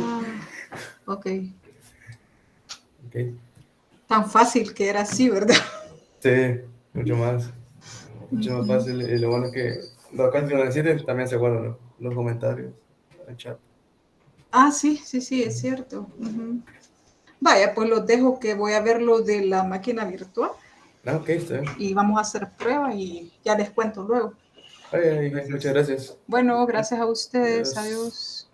Ah, ok. Ok. Tan fácil que era así, ¿verdad? Sí, mucho más. Mucho más Ujú. fácil. Y lo bueno que los que lo necesiten también se guardan los comentarios, el chat. Ah, sí, sí, sí, es cierto. Ujú. Vaya, pues los dejo que voy a ver lo de la máquina virtual Ah, ok, está bien. y vamos a hacer prueba y ya les cuento luego. Ay, muchas gracias. Bueno, gracias a ustedes. Adiós. Adiós.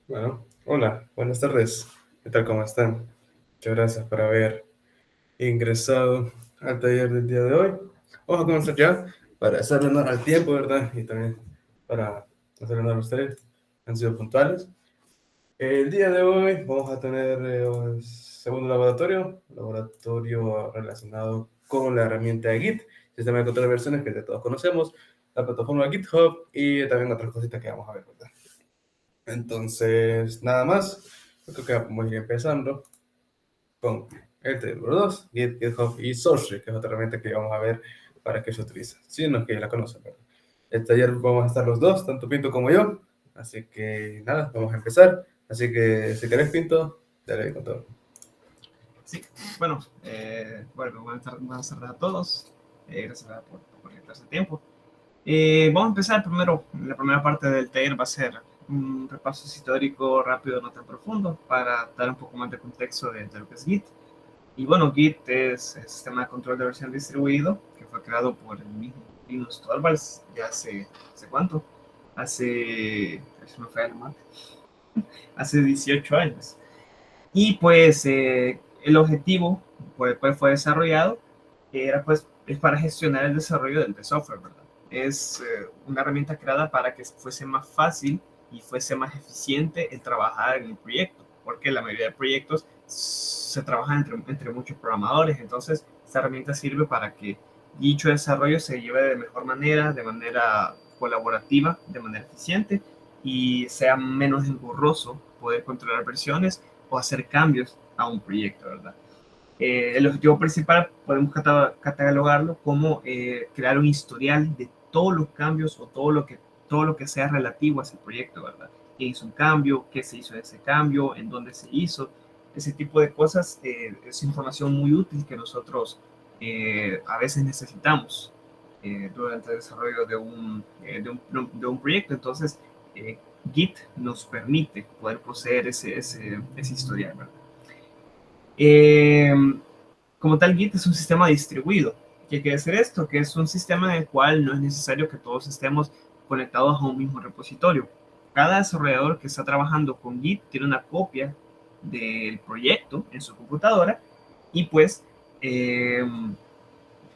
Bueno, hola, buenas tardes. ¿Qué tal? ¿Cómo están? Muchas gracias por haber ingresado al taller del día de hoy. Vamos a comenzar ya para hacerle honor al tiempo, ¿verdad? Y también para hacerle honor a ustedes. Han sido puntuales. El día de hoy vamos a tener un segundo laboratorio relacionado con la herramienta de Git, sistema de control de versiones que ya todos conocemos, la plataforma GitHub y también otras cositas que vamos a ver, ¿verdad? Entonces, nada más, yo creo que vamos a ir empezando con el número 2, Git, GitHub y Source, que es otra herramienta que vamos a ver para qué se utiliza. Si no es que ya la conocen, ¿verdad? El taller vamos a estar los dos, tanto Pinto como yo. Así que nada, vamos a empezar. Así que si querés, Pinto, dale ahí con todo. Sí, bueno, buenas tardes a todos. Gracias por quitarse el tiempo. Vamos a empezar primero. La primera parte del taller va a ser un repaso histórico rápido, no tan profundo, para dar un poco más de contexto de lo que es Git. Y bueno, Git es el sistema de control de versión distribuido que fue creado por el mismo Linus Torvalds ya ¿hace cuánto? Se me fue el mate, hace 18 años. Y pues el objetivo pues, fue desarrollado, era pues es para gestionar el desarrollo del software, ¿verdad? Es una herramienta creada para que fuese más fácil y fuese más eficiente el trabajar en un proyecto, porque la mayoría de proyectos se trabajan entre muchos programadores, entonces esta herramienta sirve para que dicho desarrollo se lleve de mejor manera, de manera colaborativa, de manera eficiente y sea menos engorroso poder controlar versiones o hacer cambios a un proyecto, ¿verdad? El objetivo principal podemos catalogarlo como crear un historial de todos los cambios o todo lo que sea relativo a ese proyecto, ¿verdad? ¿Quién hizo un cambio? ¿Qué se hizo de ese cambio? ¿En dónde se hizo? Ese tipo de cosas es información muy útil que nosotros a veces necesitamos durante el desarrollo de un proyecto. Entonces, Git nos permite poder poseer ese historial, ¿verdad? Como tal, Git es un sistema distribuido. ¿Qué quiere decir esto? Que es un sistema en el cual no es necesario que todos estemos conectados a un mismo repositorio. Cada desarrollador que está trabajando con Git tiene una copia del proyecto en su computadora y pues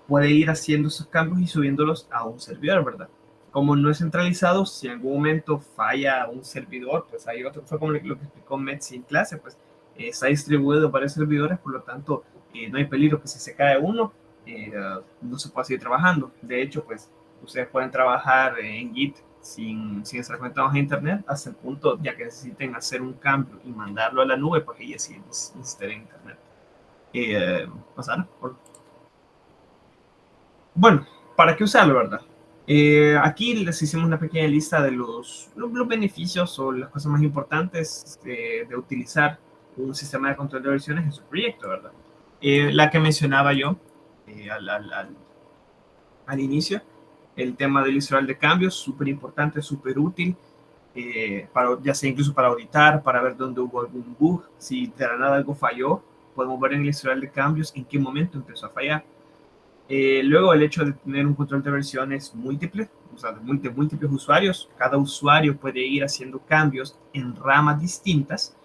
puede ir haciendo esos cambios y subiéndolos a un servidor, ¿verdad? Como no es centralizado, si en algún momento falla un servidor, pues hay otro, fue como lo que explicó Metzi en clase, pues está distribuido en varios servidores, por lo tanto no hay peligro que si se cae uno, no se pueda seguir trabajando. De hecho, pues ustedes pueden trabajar en Git sin estar conectados a internet hasta el punto ya que necesiten hacer un cambio y mandarlo a la nube, porque ya sí necesitan internet. Pasar por bueno, ¿para qué usarlo, verdad? Aquí les hicimos una pequeña lista de los beneficios o las cosas más importantes de utilizar un sistema de control de versiones en su proyecto, ¿verdad? La que mencionaba yo eh, al, al, al, al inicio, el tema del historial de cambios, súper importante, súper útil, ya sea incluso para auditar, para ver dónde hubo algún bug, si de la nada algo falló, podemos ver en el historial de cambios en qué momento empezó a fallar. Luego el hecho de tener un control de versiones múltiple, o sea, de múltiples usuarios, cada usuario puede ir haciendo cambios en ramas distintas,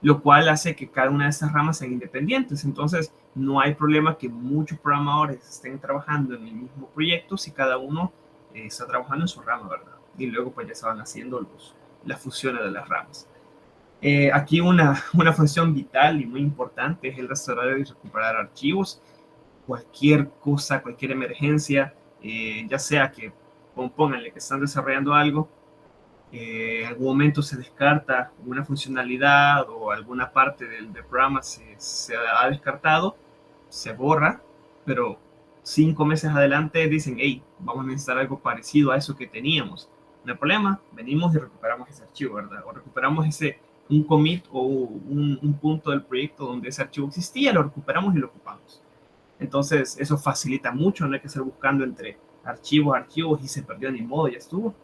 lo cual hace que cada una de estas ramas sean independientes. Entonces, no hay problema que muchos programadores estén trabajando en el mismo proyecto si cada uno está trabajando en su rama, ¿verdad? Y luego pues ya se van haciendo las fusiones de las ramas. Aquí una función vital y muy importante es el restaurar y recuperar archivos. Cualquier cosa, cualquier emergencia, ya sea que pónganle que están desarrollando algo, en algún momento se descarta una funcionalidad o alguna parte del programa se ha descartado, se borra, pero 5 meses adelante dicen, hey, vamos a necesitar algo parecido a eso que teníamos. No hay problema, venimos y recuperamos ese archivo, ¿verdad? O recuperamos un commit o un punto del proyecto donde ese archivo existía, lo recuperamos y lo ocupamos. Entonces, eso facilita mucho, no hay que estar buscando entre archivos y se perdió ni modo, ya estuvo.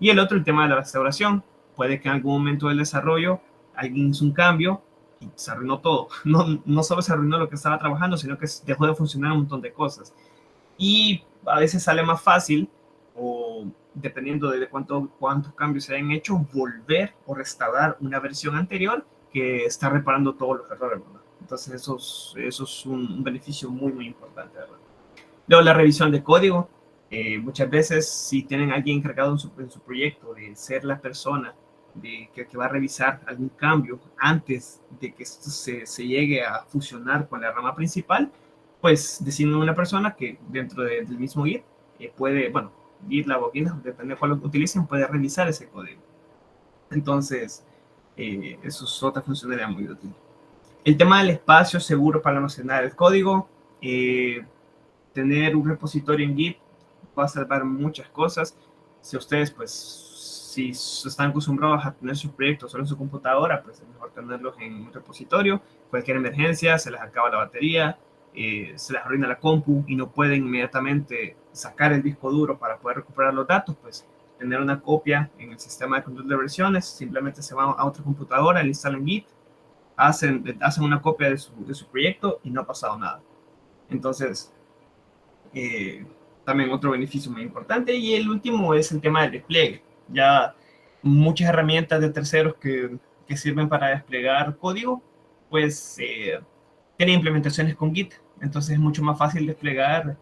Y el otro, el tema de la restauración. Puede que en algún momento del desarrollo alguien hizo un cambio y se arruinó todo. No solo se arruinó lo que estaba trabajando, sino que dejó de funcionar un montón de cosas. Y a veces sale más fácil o o dependiendo de cuántos cambios se hayan hecho, volver o restaurar una versión anterior que está reparando todos los errores, ¿verdad? Entonces eso es un beneficio muy, muy importante, ¿verdad? Luego la revisión de código. Muchas veces si tienen a alguien encargado en su proyecto de ser la persona que va a revisar algún cambio antes de que esto se llegue a fusionar con la rama principal, pues designan una persona que dentro del mismo Git puede, bueno, GitLab o GitHub, depende de cuál lo utilicen, puede revisar ese código. Entonces, eso es otra funcionalidad muy útil. El tema del espacio seguro para almacenar el código. Tener un repositorio en Git va a salvar muchas cosas. Si ustedes, pues, si están acostumbrados a tener sus proyectos solo en su computadora, pues es mejor tenerlos en un repositorio. Cualquier emergencia, se les acaba la batería, se les arruina la compu y no pueden inmediatamente sacar el disco duro para poder recuperar los datos, pues tener una copia en el sistema de control de versiones, simplemente se van a otra computadora, le instalan Git, hacen una copia de su proyecto y no ha pasado nada. Entonces, también otro beneficio muy importante. Y el último es el tema del despliegue. Ya muchas herramientas de terceros que sirven para desplegar código, pues tienen implementaciones con Git. Entonces es mucho más fácil desplegar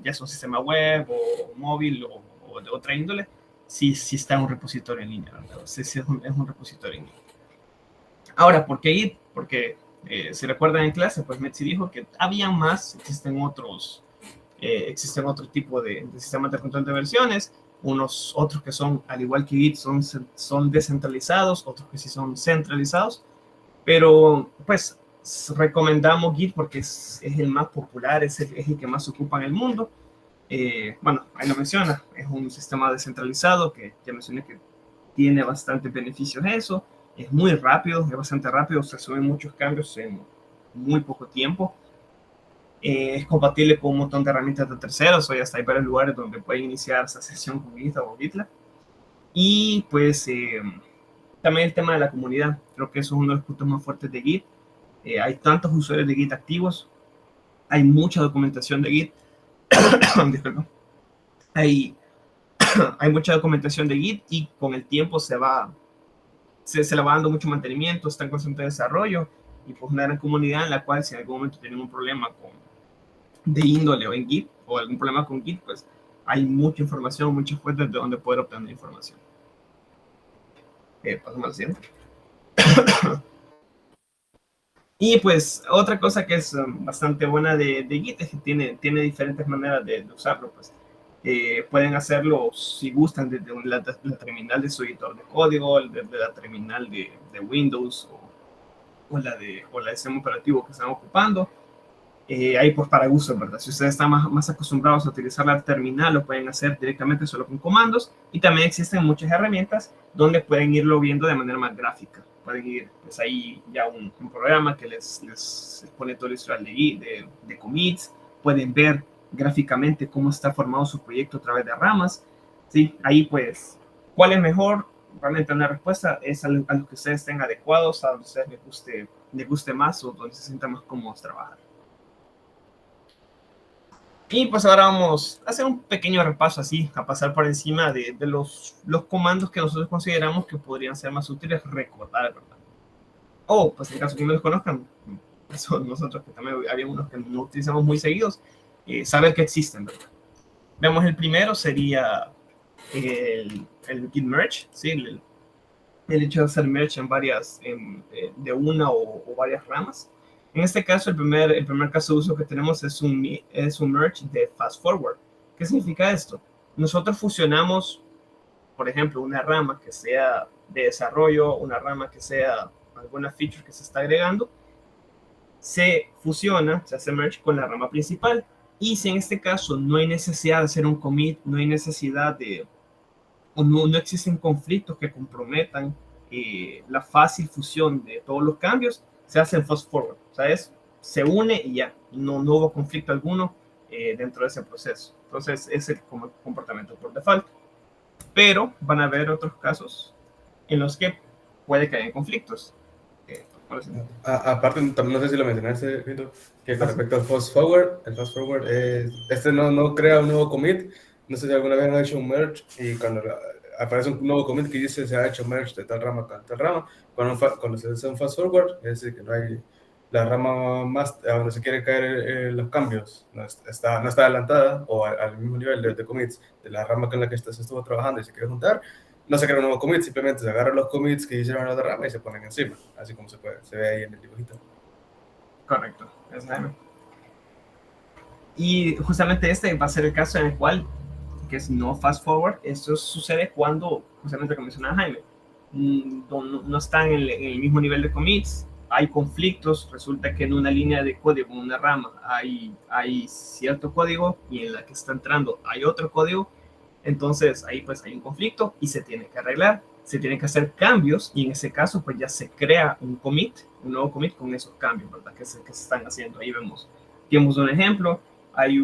ya sea un sistema web o móvil o de otra índole, si está en un repositorio en línea, ¿verdad? Si es un repositorio en línea. Ahora, ¿por qué Git? Porque si recuerdan en clase, pues Metsi dijo que había más, existen otro tipo de sistemas de control de versiones, otros que son, al igual que Git, son descentralizados, otros que sí son centralizados, pero pues recomendamos Git porque es el más popular, es el que más se ocupa en el mundo. Bueno, ahí lo menciona, es un sistema descentralizado que ya mencioné que tiene bastantes beneficios eso. Es muy rápido, es bastante rápido, se suben muchos cambios en muy poco tiempo. Es compatible con un montón de herramientas de terceros, hoy hasta hay varios lugares donde pueden iniciar esa sesión con GitHub o GitLab. Y pues también el tema de la comunidad, creo que eso es uno de los puntos más fuertes de Git. Hay tantos usuarios de Git activos, hay mucha documentación de Git. Disculpa. Hay mucha documentación de Git y con el tiempo se le va dando mucho mantenimiento, está en constante desarrollo y pues una gran comunidad en la cual si en algún momento tienen un problema de índole o en Git o algún problema con Git, pues hay mucha información, muchas fuentes de donde poder obtener información. Pasamos al siguiente. Y pues otra cosa que es bastante buena de Git es que tiene diferentes maneras de usarlo. Pues pueden hacerlo si gustan desde la terminal de su editor de código, desde la terminal de Windows o la de sistema operativo que están ocupando. Ahí pues para gusto, ¿verdad? Si ustedes están más acostumbrados a utilizar la terminal, lo pueden hacer directamente solo con comandos. Y también existen muchas herramientas donde pueden irlo viendo de manera más gráfica. Pueden ir, pues ahí ya un programa que les pone todo el historial de commits. Pueden ver gráficamente cómo está formado su proyecto a través de ramas. ¿Sí? Ahí pues, ¿cuál es mejor? Realmente una respuesta es a lo que ustedes estén adecuados, a donde a ustedes les guste más o donde se sientan más cómodos trabajar. Y pues ahora vamos a hacer un pequeño repaso así, a pasar por encima de los comandos que nosotros consideramos que podrían ser más útiles recordar, ¿verdad? O, pues en caso que no los conozcan, son nosotros que también había unos que no utilizamos muy seguidos, saber que existen, ¿verdad? Vemos el primero, sería el git merge, ¿sí? El hecho de hacer merge de una o varias ramas. En este caso, el primer caso de uso que tenemos es un merge de fast forward. ¿Qué significa esto? Nosotros fusionamos, por ejemplo, una rama que sea de desarrollo, una rama que sea alguna feature que se está agregando, se fusiona, se hace merge con la rama principal. Y si en este caso no hay necesidad de hacer un commit, no hay necesidad o no existen conflictos que comprometan la fácil fusión de todos los cambios, se hace el fast forward, ¿sabes? Se une y ya, no hubo conflicto alguno dentro de ese proceso. Entonces, es el comportamiento por default. Pero van a haber otros casos en los que puede que haya conflictos. Aparte, no sé si lo mencionaste, Vito, que con respecto al fast forward, el fast forward no crea un nuevo commit, No sé si alguna vez han hecho un merge y cuando aparece un nuevo commit que dice se ha hecho merge de tal rama con tal rama, cuando se hace un fast forward, es decir, que no hay la rama más a donde se quieren caer los cambios, no está adelantada o al mismo nivel de commits de la rama con la que se estuvo trabajando y se quiere juntar, no se crea un nuevo commit, simplemente se agarran los commits que hicieron en la otra rama y se ponen encima, así como se ve ahí en el dibujito. Correcto, exactamente. Y justamente este va a ser el caso en el cual, que es no fast forward, esto sucede cuando, justamente como mencionaba Jaime, no están en el mismo nivel de commits, hay conflictos, resulta que en una línea de código, en una rama, hay cierto código y en la que está entrando hay otro código, entonces ahí pues hay un conflicto y se tiene que arreglar, se tienen que hacer cambios y en ese caso pues ya se crea un commit, un nuevo commit con esos cambios, ¿verdad? Que se están haciendo. Ahí vemos un ejemplo, hay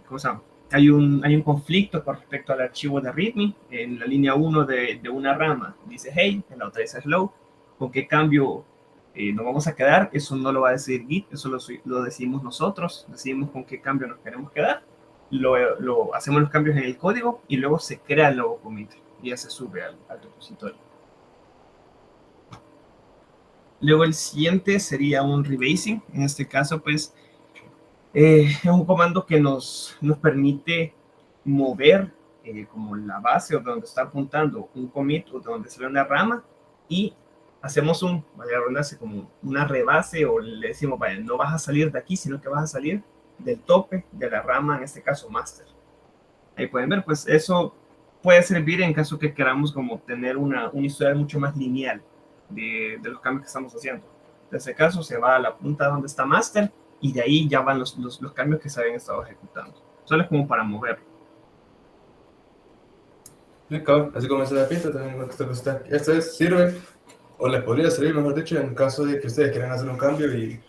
¿cómo se llama? Hay un conflicto con respecto al archivo de README. En la línea 1 de una rama dice hey, en la otra dice hello. ¿Con qué cambio nos vamos a quedar? Eso no lo va a decir Git, eso lo decidimos nosotros. Decidimos con qué cambio nos queremos quedar. Hacemos los cambios en el código y luego se crea el nuevo commit y ya se sube al repositorio. Luego el siguiente sería un rebasing. En este caso, pues, es un comando que nos permite mover como la base o de donde está apuntando un commit o de donde sale una rama y hacemos como una rebase o le decimos, vaya, no vas a salir de aquí, sino que vas a salir del tope de la rama, en este caso master. Ahí pueden ver, pues eso puede servir en caso que queramos como tener una historia mucho más lineal de los cambios que estamos haciendo. En este caso se va a la punta donde está master y de ahí ya van los cambios que se habían estado ejecutando. Solo es como para moverlo. Así como se la pinta, también esto sirve, o les podría servir, mejor dicho, en caso de que ustedes quieran hacer un cambio y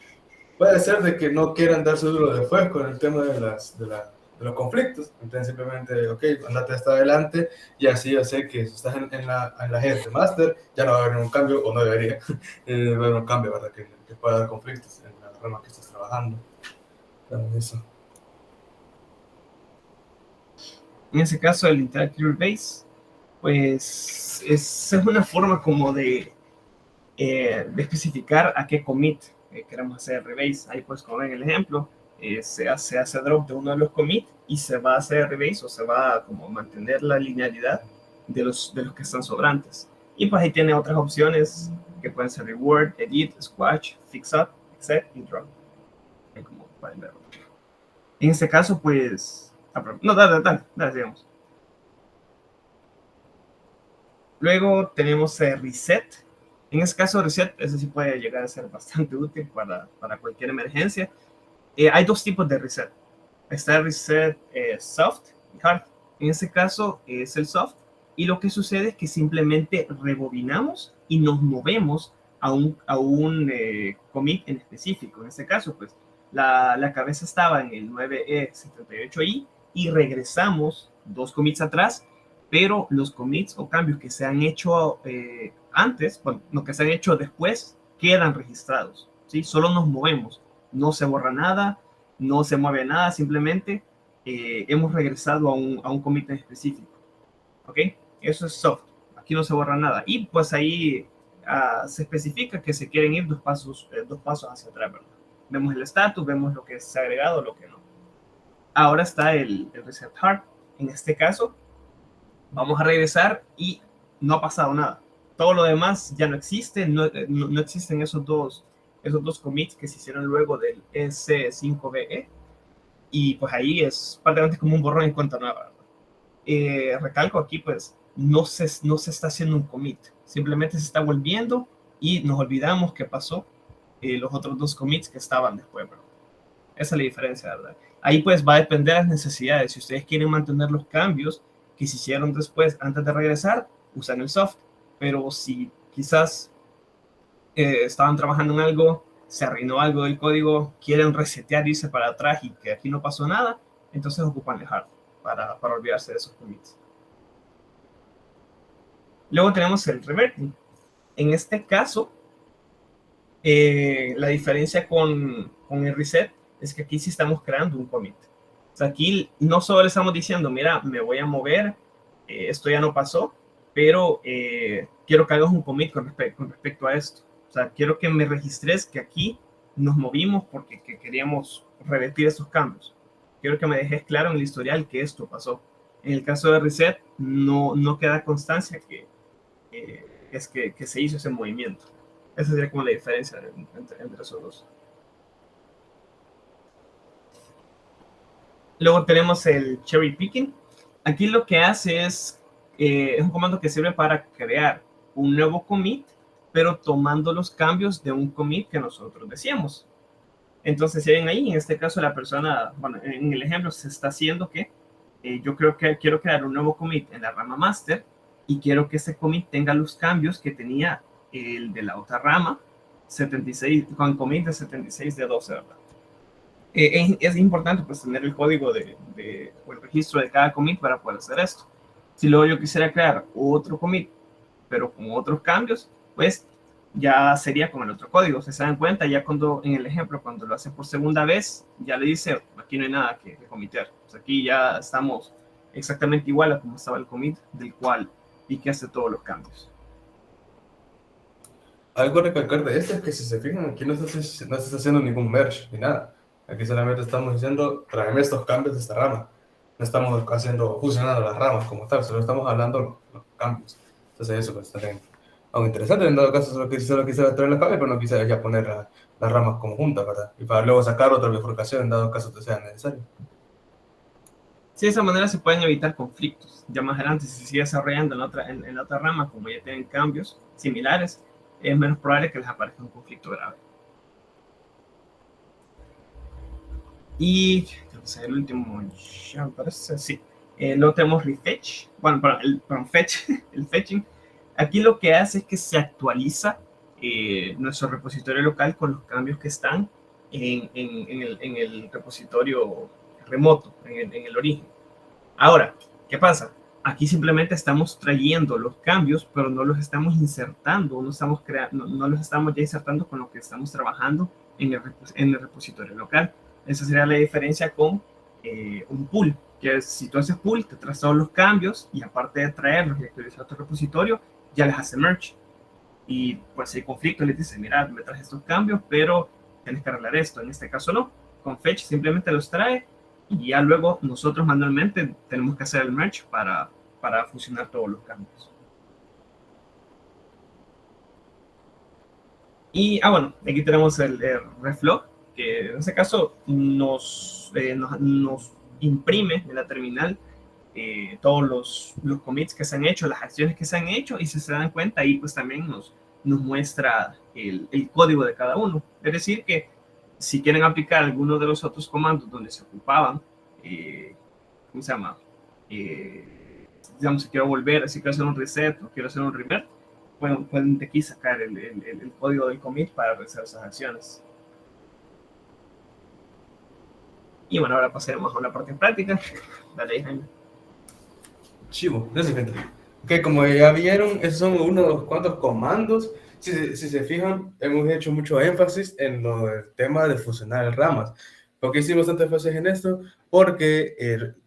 puede ser de que no quieran darse duro después con el tema de los conflictos. Entonces simplemente, ok, andate hasta adelante y así yo sé que si estás en la gente master, ya no va a haber un cambio, o no debería haber un cambio, ¿verdad? Que pueda dar conflictos en la rama que estás trabajando. Eso. En ese caso, el Interactive Rebase, pues es una forma como de especificar a qué commit queremos hacer rebase. Ahí pues como ven el ejemplo, se hace drop de uno de los commits y se va a hacer rebase o se va a como mantener la linealidad de los que están sobrantes. Y pues ahí tiene otras opciones que pueden ser reward, edit, squash, fix up, exit y drop. Ahí como pueden ver. En este caso pues... No, dale, digamos. Luego tenemos reset. En este caso, reset, ese sí puede llegar a ser bastante útil para cualquier emergencia. Hay dos tipos de reset. Está el reset soft y hard. En este caso es el soft. Y lo que sucede es que simplemente rebobinamos y nos movemos a un commit en específico. En este caso, pues, la cabeza estaba en el 9E78i y regresamos 2 commits atrás, pero los commits o cambios que se han hecho antes, bueno, lo que se han hecho después, quedan registrados, ¿sí? Solo nos movemos, no se borra nada, no se mueve nada, simplemente hemos regresado a un commit en específico, ¿ok? Eso es soft, aquí no se borra nada, y pues ahí se especifica que se quieren ir dos pasos hacia atrás, ¿verdad? Vemos el status, vemos lo que se ha agregado, lo que no. Ahora está el reset hard. En este caso, vamos a regresar y no ha pasado nada. Todo lo demás ya no existe, no existen esos dos commits que se hicieron luego del S5BE. Y pues ahí es prácticamente como un borrón en cuenta nueva. Recalco aquí, pues no se está haciendo un commit, simplemente se está volviendo y nos olvidamos que pasó los otros 2 commits que estaban después, ¿verdad? Esa es la diferencia, ¿verdad? Ahí pues va a depender de las necesidades. Si ustedes quieren mantener los cambios que se hicieron después, antes de regresar, usan el soft. Pero si quizás estaban trabajando en algo, se arruinó algo del código, quieren resetear, irse para atrás y que aquí no pasó nada, entonces ocupan el hard para olvidarse de esos commits. Luego tenemos el reverting. En este caso, la diferencia con el reset es que aquí sí estamos creando un commit. O sea, aquí no solo le estamos diciendo, mira, me voy a mover, esto ya no pasó, pero quiero que hagas un commit con respecto a esto. O sea, quiero que me registres que aquí nos movimos porque que queríamos revertir estos cambios. Quiero que me dejes claro en el historial que esto pasó. En el caso de reset, no queda constancia que se hizo ese movimiento. Esa sería como la diferencia entre esos dos. Luego tenemos el cherry picking. Aquí lo que hace es un comando que sirve para crear un nuevo commit, pero tomando los cambios de un commit que nosotros decíamos. Entonces, si ven ahí, en este caso la persona, bueno, en el ejemplo se está haciendo que yo creo que quiero crear un nuevo commit en la rama master y quiero que ese commit tenga los cambios que tenía el de la otra rama, 76, con commit de 76 de 12, ¿verdad? Es importante pues tener el código o el registro de cada commit para poder hacer esto. Si luego yo quisiera crear otro commit, pero con otros cambios, pues ya sería con el otro código. Se dan cuenta, ya cuando en el ejemplo, cuando lo hace por segunda vez, ya le dice, aquí no hay nada que comitear. Pues aquí ya estamos exactamente igual a como estaba el commit, del cual y que hace todos los cambios. Algo a recalcar de esto es que si se fijan, aquí no estás haciendo ningún merge ni nada. Aquí solamente estamos diciendo, tráeme estos cambios de esta rama. No estamos haciendo, fusionando las ramas como tal, solo estamos hablando los cambios. Entonces eso pues también, aunque interesante, en dado caso solo quisiera traer los cambios, pero no quisiera ya poner las ramas como juntas, ¿verdad? Y para luego sacar otra bifurcación en dado caso que sea necesario. Sí, de esa manera se pueden evitar conflictos. Ya más adelante, si se sigue desarrollando en la otra rama, como ya tienen cambios similares, es menos probable que les aparezca un conflicto grave. Y creo que es el último, ya me parece, sí. Luego tenemos refetch, bueno, perdón, fetch, el fetching. Aquí lo que hace es que se actualiza nuestro repositorio local con los cambios que están en el repositorio remoto, en el origen. Ahora, ¿qué pasa? Aquí simplemente estamos trayendo los cambios, pero no los estamos insertando, no los estamos ya insertando con lo que estamos trabajando en el repositorio local. Esa sería la diferencia con un pull, que es, si tú haces pull, te traes todos los cambios y aparte de traerlos y actualizar tu repositorio, ya les hace merge. Y pues si hay conflicto, les dice, mira, me traes estos cambios, pero tienes que arreglar esto. En este caso no. Con fetch simplemente los trae y ya luego nosotros manualmente tenemos que hacer el merge para fusionar todos los cambios. Y, bueno, aquí tenemos el reflog, que en este caso nos imprime en la terminal todos los commits que se han hecho, las acciones que se han hecho, y si se dan cuenta ahí pues también nos muestra el código de cada uno. Es decir que si quieren aplicar alguno de los otros comandos donde se ocupaban, ¿cómo se llama? Digamos, si quiero volver, si quiero hacer un reset o quiero hacer un revert, pueden de aquí sacar el código del commit para realizar esas acciones. Y bueno, ahora pasaremos a la parte práctica. Dale, Jaime. Chivo, gracias, gente. Ok, como ya vieron, esos son unos cuantos comandos. Si se fijan, hemos hecho mucho énfasis en el tema de fusionar ramas. ¿Por qué hicimos tanto énfasis en esto? Porque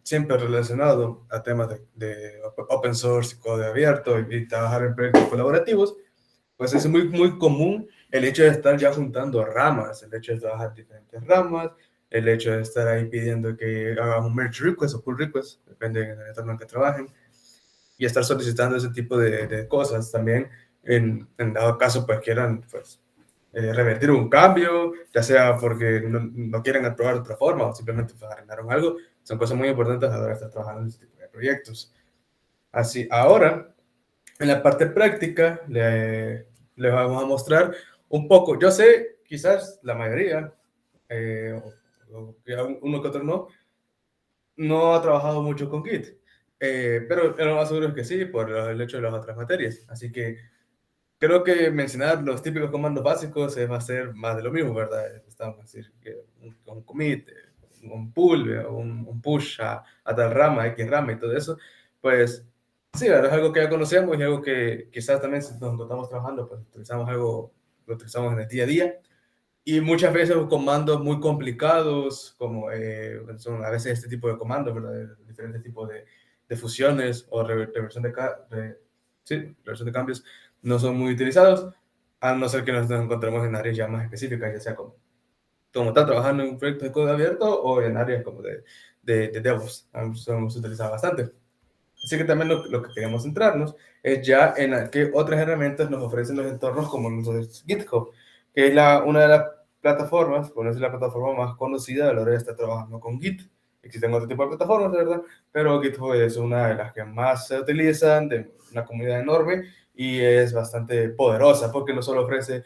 siempre relacionado a temas de open source, código abierto y trabajar en proyectos colaborativos, pues es muy común el hecho de estar ya juntando ramas, el hecho de trabajar diferentes ramas, el hecho de estar ahí pidiendo que hagan un merge request o pull request, depende del entorno en que trabajen, y estar solicitando ese tipo de cosas. También, en dado caso, pues quieran pues, revertir un cambio, ya sea porque no quieren aprobar de otra forma o simplemente pues, arreglaron algo, son cosas muy importantes a la hora de estar trabajando en este tipo de proyectos. Así, ahora, en la parte práctica, le vamos a mostrar un poco. Yo sé, quizás la mayoría, o uno que otro no ha trabajado mucho con Git, pero lo más seguro es que sí, por el hecho de las otras materias. Así que creo que mencionar los típicos comandos básicos va a ser más de lo mismo, ¿verdad? Estamos a decir que un commit, un pull, un push a tal rama, X rama y todo eso, pues sí, ¿verdad? Es algo que ya conocemos y algo que quizás también si nos encontramos trabajando, pues lo utilizamos en el día a día. y muchas veces comandos muy complicados, como son a veces este tipo de comandos, ¿verdad? De diferentes tipos de fusiones o reversión sí, reversión de cambios, no son muy utilizados, a no ser que nos encontremos en áreas ya más específicas, ya sea como está trabajando en un proyecto de código abierto o en áreas como de DevOps. Hemos utilizado bastante. Así que también lo que queremos centrarnos es ya en qué otras herramientas nos ofrecen los entornos como nosotros, GitHub, que es una de las plataformas, bueno, es la plataforma más conocida a la hora de estar trabajando con Git. Existen otro tipo de plataformas, de verdad, pero GitHub es una de las que más se utilizan, de una comunidad enorme y es bastante poderosa porque no solo ofrece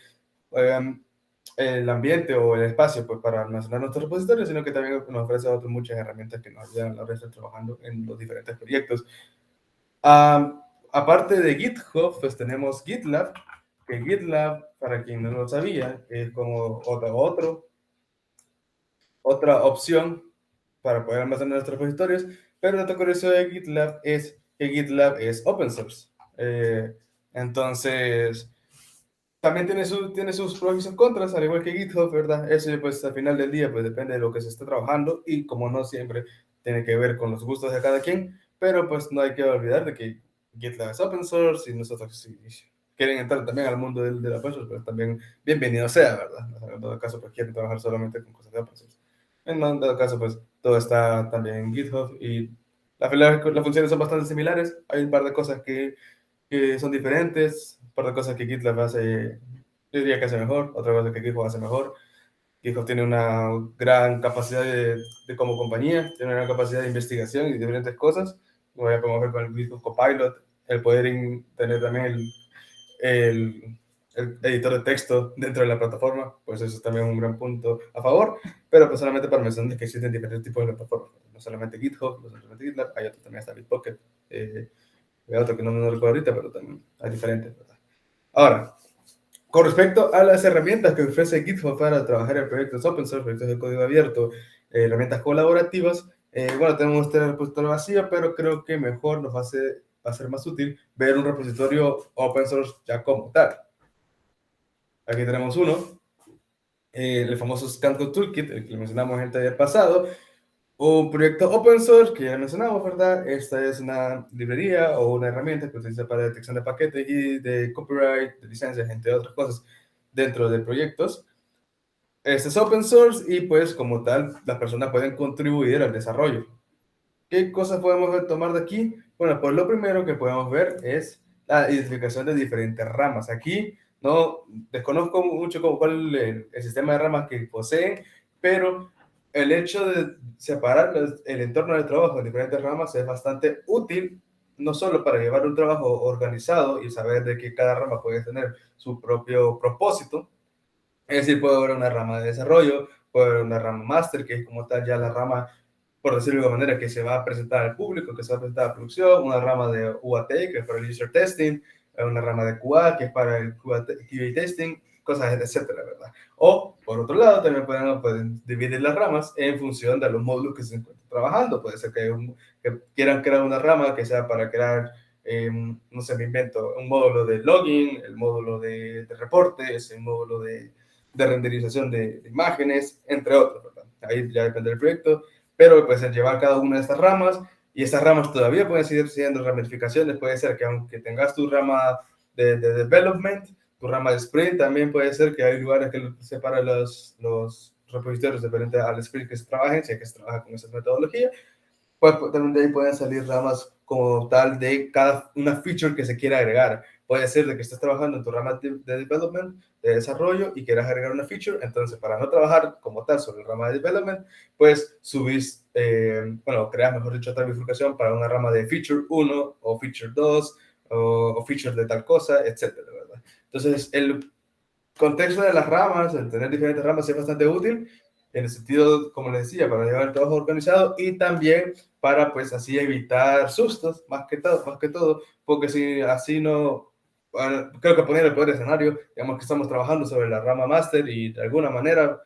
el ambiente o el espacio pues, para almacenar nuestros repositorios, sino que también nos ofrece otras muchas herramientas que nos ayudan a la hora de estar trabajando en los diferentes proyectos. Aparte de GitHub, pues tenemos GitLab, que GitLab, para quien no lo sabía, es como otra opción para poder almacenar nuestros repositorios, pero el dato curioso de GitLab es que GitLab es open source. Entonces, también tiene sus pros y sus contras, al igual que GitHub, ¿verdad? Eso, pues, al final del día, pues, depende de lo que se esté trabajando y como no siempre tiene que ver con los gustos de cada quien, pero, pues, no hay que olvidar de que GitLab es open source y nosotros, si quieren entrar también al mundo de la open source, pues, también bienvenido sea, ¿verdad? En todo caso, pues, quieren trabajar solamente con cosas de open source. En todo caso, pues, todo está también en GitHub y las funciones son bastante similares. Hay un par de cosas que son diferentes, un par de cosas que GitLab hace, yo diría que hace mejor, otra cosa que GitHub hace mejor. GitHub tiene una gran capacidad como compañía, tiene una gran capacidad de investigación y diferentes cosas, como ya podemos ver con el GitHub Copilot, el poder tener también el editor de texto dentro de la plataforma, pues eso es también un gran punto a favor, pero pues solamente para mencionar que existen diferentes tipos de plataformas, no solamente GitHub, no solamente GitLab, hay otro también, está Bitbucket, hay otro que no me recuerdo ahorita, pero también hay diferentes, ¿verdad? Ahora, con respecto a las herramientas que ofrece GitHub para trabajar en proyectos open source, proyectos de código abierto, herramientas colaborativas, bueno, tenemos este repositorio vacío, pero creo que mejor va a ser más útil ver un repositorio open source ya como tal. Aquí tenemos uno, el famoso Scancode Toolkit, el que mencionamos en el taller pasado, un proyecto open source que ya mencionamos, ¿verdad? Esta es una librería o una herramienta que se utiliza para detección de paquetes y de copyright, de licencias, entre otras cosas, dentro de proyectos. Este es open source y pues como tal, las personas pueden contribuir al desarrollo. ¿Qué cosas podemos tomar de aquí? Bueno, pues lo primero que podemos ver es la identificación de diferentes ramas. Aquí no desconozco mucho cuál es el sistema de ramas que poseen, pero el hecho de separar el entorno de trabajo en diferentes ramas es bastante útil, no solo para llevar un trabajo organizado y saber de que cada rama puede tener su propio propósito. Es decir, puede haber una rama de desarrollo, puede haber una rama máster, que es como tal ya la rama, por decirlo de alguna manera, que se va a presentar al público, que se va a presentar a la producción, una rama de UAT, que es para el user testing, una rama de QA, que es para el QA testing, cosas, etcétera, ¿verdad? O, por otro lado, también pueden dividir las ramas en función de los módulos que se encuentran trabajando. Puede ser que quieran crear una rama que sea para crear, no sé, me invento, un módulo de login, el módulo de reportes, el módulo de renderización de imágenes, entre otros, ¿verdad? Ahí ya depende del proyecto, pero puede ser llevar cada una de estas ramas y estas ramas todavía pueden seguir siendo ramificaciones. Puede ser que aunque tengas tu rama de development, tu rama de sprint, también puede ser que hay lugares que separan los repositorios diferentes al sprint que se trabajen, si es que se trabaja con esa metodología. Pues también de ahí pueden salir ramas como tal de cada una feature que se quiera agregar. Puede ser de que estés trabajando en tu rama de development, de desarrollo, y quieras agregar una feature. Entonces, para no trabajar como tal sobre el rama de development, pues subís, creas, mejor dicho, otra bifurcación para una rama de feature 1 o feature 2 o feature de tal cosa, etcétera, ¿verdad? Entonces, el contexto de las ramas, el tener diferentes ramas es bastante útil en el sentido, como les decía, para llevar el trabajo organizado y también para, pues, así evitar sustos, más que todo, porque si así no, bueno, creo que poner el peor escenario, digamos que estamos trabajando sobre la rama master y de alguna manera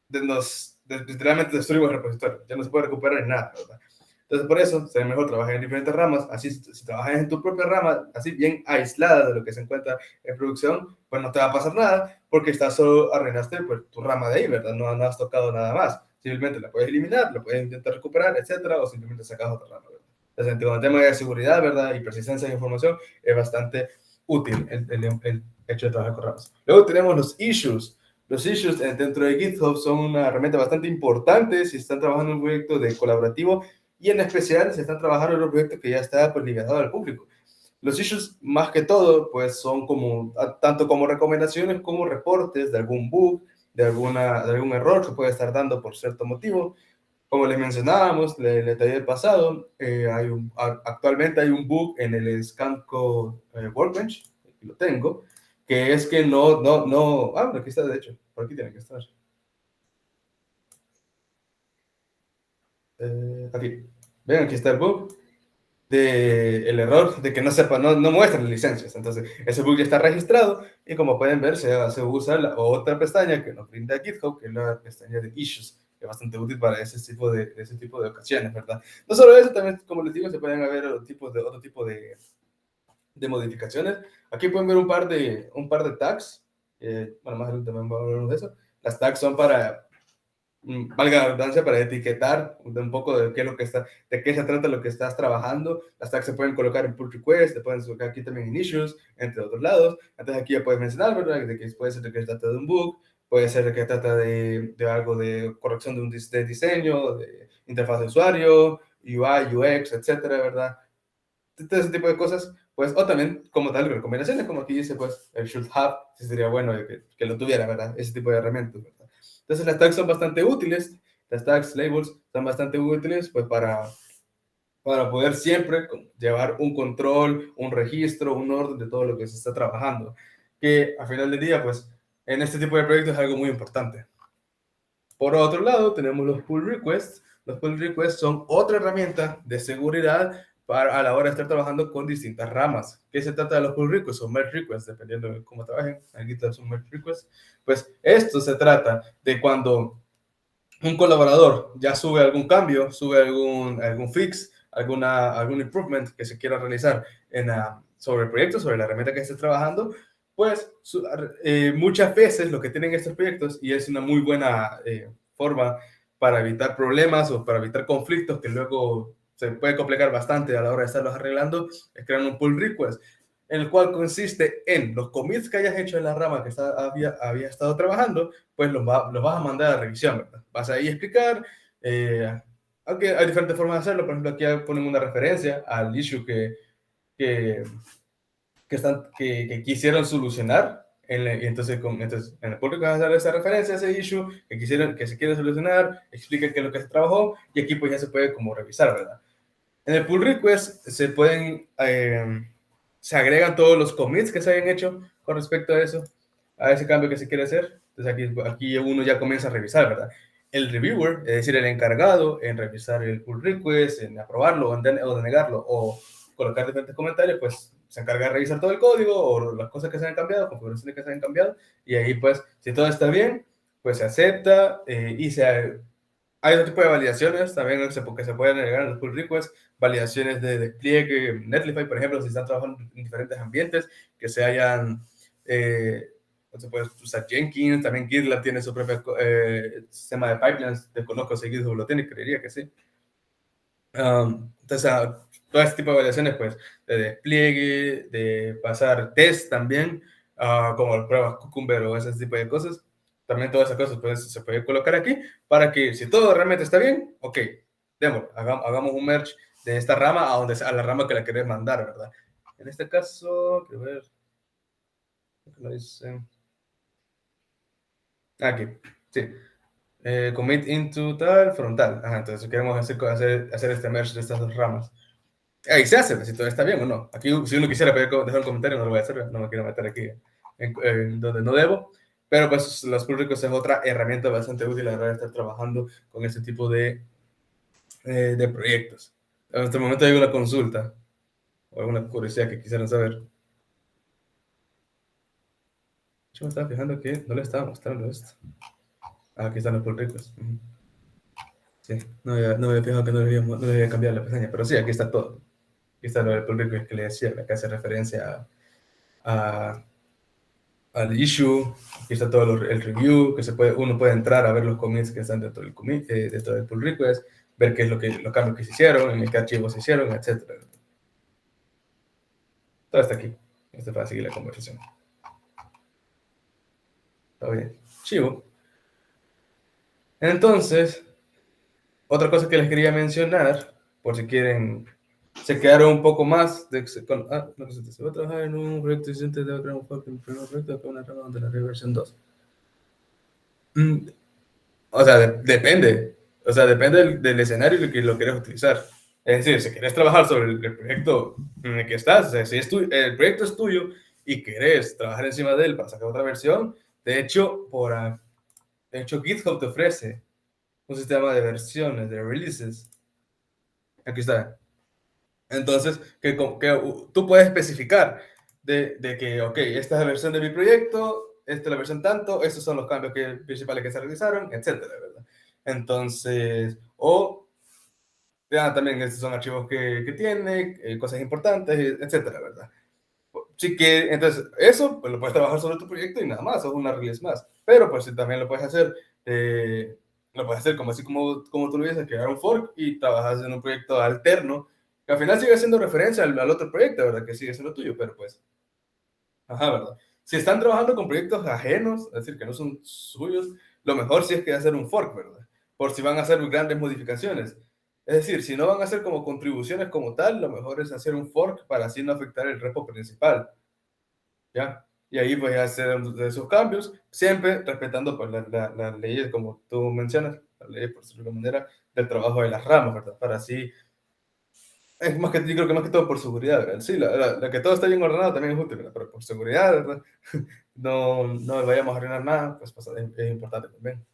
literalmente destruimos el repositorio, ya no se puede recuperar en nada, ¿verdad? Entonces, por eso, sería mejor trabajar en diferentes ramas. Así, si trabajas en tu propia rama, así bien aislada de lo que se encuentra en producción, pues no te va a pasar nada, porque estás solo arruinaste pues, tu rama de ahí, ¿verdad? No has tocado nada más. Simplemente la puedes eliminar, la puedes intentar recuperar, etcétera, o simplemente sacas otra rama, ¿verdad? Entonces, con el tema de seguridad, ¿verdad? Y persistencia de información, es bastante útil el hecho de trabajar con ramas. Luego tenemos los issues. Los issues dentro de GitHub son una herramienta bastante importante si están trabajando en un proyecto de colaborativo y en especial si están trabajando en un proyecto que ya está pues, liberado al público. Los issues, más que todo, pues son como, tanto como recomendaciones como reportes de algún bug, de algún error que puede estar dando por cierto motivo. Como les mencionábamos, el detalle del pasado, actualmente hay un bug en el Scanco Workbench, aquí lo tengo, que es que aquí está de hecho, por aquí tiene que estar. Aquí, ven, aquí está el bug el error de que no muestran licencias. Entonces, ese bug ya está registrado y como pueden ver, se usa la otra pestaña que nos brinda GitHub, que es la pestaña de Issues, que es bastante útil para ese tipo de ocasiones, ¿verdad? No solo eso, también, como les digo, se pueden ver otro tipo de modificaciones. Aquí pueden ver un par de tags. Bueno, más adelante también vamos a hablar de eso. Las tags son para valga la redundancia, para etiquetar un poco de de qué se trata lo que estás trabajando. Las tags se pueden colocar en pull request, se pueden colocar aquí también en issues, entre otros lados. Entonces aquí ya puedes mencionar, ¿verdad? De que puede ser de que se trata de un bug, puede ser de que trata de algo de corrección de diseño, de interfaz de usuario, UI, UX, etcétera, ¿verdad? Todo ese tipo de cosas, pues, o también como tal, recomendaciones, como aquí dice, pues, el should have, sí sería bueno que lo tuviera, ¿verdad? Ese tipo de herramientas, ¿verdad? Entonces las tags son bastante útiles, las tags, labels, son bastante útiles, pues, para poder siempre llevar un control, un registro, un orden de todo lo que se está trabajando, que a final del día, pues, en este tipo de proyectos es algo muy importante. Por otro lado, tenemos los pull requests. Los pull requests son otra herramienta de seguridad a la hora de estar trabajando con distintas ramas. ¿Qué se trata de los pull requests o merge requests? Dependiendo de cómo trabajen. Aquí son merge requests. Pues esto se trata de cuando un colaborador ya sube algún cambio, sube algún fix, algún improvement que se quiera realizar sobre el proyecto, sobre la herramienta que esté trabajando, pues muchas veces lo que tienen estos proyectos, y es una muy buena forma para evitar problemas o para evitar conflictos que luego se puede complicar bastante a la hora de estarlos arreglando, es crear un pull request, el cual consiste en los commits que hayas hecho en la rama que había estado trabajando, pues los vas a mandar a revisión, ¿verdad? Vas ahí a explicar, aunque hay diferentes formas de hacerlo. Por ejemplo, aquí ponen una referencia al issue que quisieron solucionar. Y entonces, en el público vas a dar esa referencia, ese issue que se quiere solucionar, explica qué es lo que se trabajó y aquí pues ya se puede como revisar, ¿verdad? En el pull request se agregan todos los commits que se hayan hecho con respecto a eso, a ese cambio que se quiere hacer. Entonces aquí uno ya comienza a revisar, ¿verdad? El reviewer, es decir, el encargado en revisar el pull request, en aprobarlo o denegarlo o colocar diferentes comentarios, pues se encarga de revisar todo el código o las cosas que se han cambiado, configuraciones que se han cambiado, y ahí pues, si todo está bien, pues se acepta hay otro tipo de validaciones también que se pueden agregar en los pull requests, validaciones de despliegue, Netlify, por ejemplo, si están trabajando en diferentes ambientes, que se hayan, se puede usar Jenkins, también GitLab tiene su propio sistema de pipelines, desconozco si GitHub lo tiene, creería que sí. Entonces, todo este tipo de validaciones, pues, de despliegue, de pasar test también, como las pruebas Cucumber o ese tipo de cosas, también todas esas cosas pues, se puede colocar aquí para que si todo realmente está bien, ok, hagamos un merge de esta rama a la rama que la querés mandar, ¿verdad? En este caso, quiero ver, ¿qué lo dice? Aquí, sí. Commit into tal, frontal. Ajá, entonces queremos hacer este merge de estas dos ramas. Ahí se hace, si todo está bien o no. Aquí, si uno quisiera dejar un comentario, no lo voy a hacer, no me quiero meter aquí en donde no debo. Pero pues los pull requests es otra herramienta bastante útil a la hora de estar trabajando con este tipo de proyectos. En este momento hay una consulta o alguna curiosidad que quisieran saber. Yo me estaba fijando que no le estaba mostrando esto. Aquí están los pull requests. Sí, no había fijado que no debía cambiar la pestaña, pero sí, aquí está todo. Aquí está lo del pull request que le decía, que hace referencia a, al issue, aquí está todo el review, que uno puede entrar a ver los commits que están dentro del pull request, ver qué es los cambios que se hicieron, en qué archivos se hicieron, etcétera. Todo está aquí. Esto es para seguir la conversación. Está bien. Chivo. Entonces, otra cosa que les quería mencionar, por si quieren, se quedaron un poco más no, se va a trabajar en un proyecto existente de crear un fork en el primer proyecto con una rama de la versión 2. O sea, depende. O sea, depende del escenario en el que lo quieres utilizar. Es decir, si quieres trabajar sobre el proyecto en el que estás, o sea, si el proyecto es tuyo y querés trabajar encima de él para sacar otra versión, de hecho, GitHub te ofrece un sistema de versiones, de releases. Aquí está. Entonces, tú puedes especificar de que, ok, esta es la versión de mi proyecto, esta es la versión tanto, estos son los cambios principales que se realizaron, etcétera, ¿verdad? Entonces, también estos son archivos que tiene, cosas importantes, etcétera, ¿verdad? Sí que, entonces, eso, pues lo puedes trabajar sobre tu proyecto y nada más, es una release más. Pero, pues, sí, también lo puedes hacer como así como tú lo dices, crear un fork y trabajas en un proyecto alterno, que al final sigue haciendo referencia al otro proyecto, ¿verdad? Que sigue siendo tuyo, pero pues, ajá, ¿verdad? Si están trabajando con proyectos ajenos, es decir, que no son suyos, lo mejor sí es que hacer un fork, ¿verdad? Por si van a hacer grandes modificaciones. Es decir, si no van a hacer como contribuciones como tal, lo mejor es hacer un fork para así no afectar el repo principal, ¿ya? Y ahí pues hacer de esos cambios, siempre respetando pues las leyes, como tú mencionas, la ley, por decirlo de alguna manera, del trabajo de las ramas, ¿verdad? Para así, es más que, yo creo que más que todo por seguridad, ¿verdad? Sí, la que todo está bien ordenado también es útil, ¿verdad? Pero por seguridad, ¿verdad? No vayamos a arruinar nada, pues, es importante también.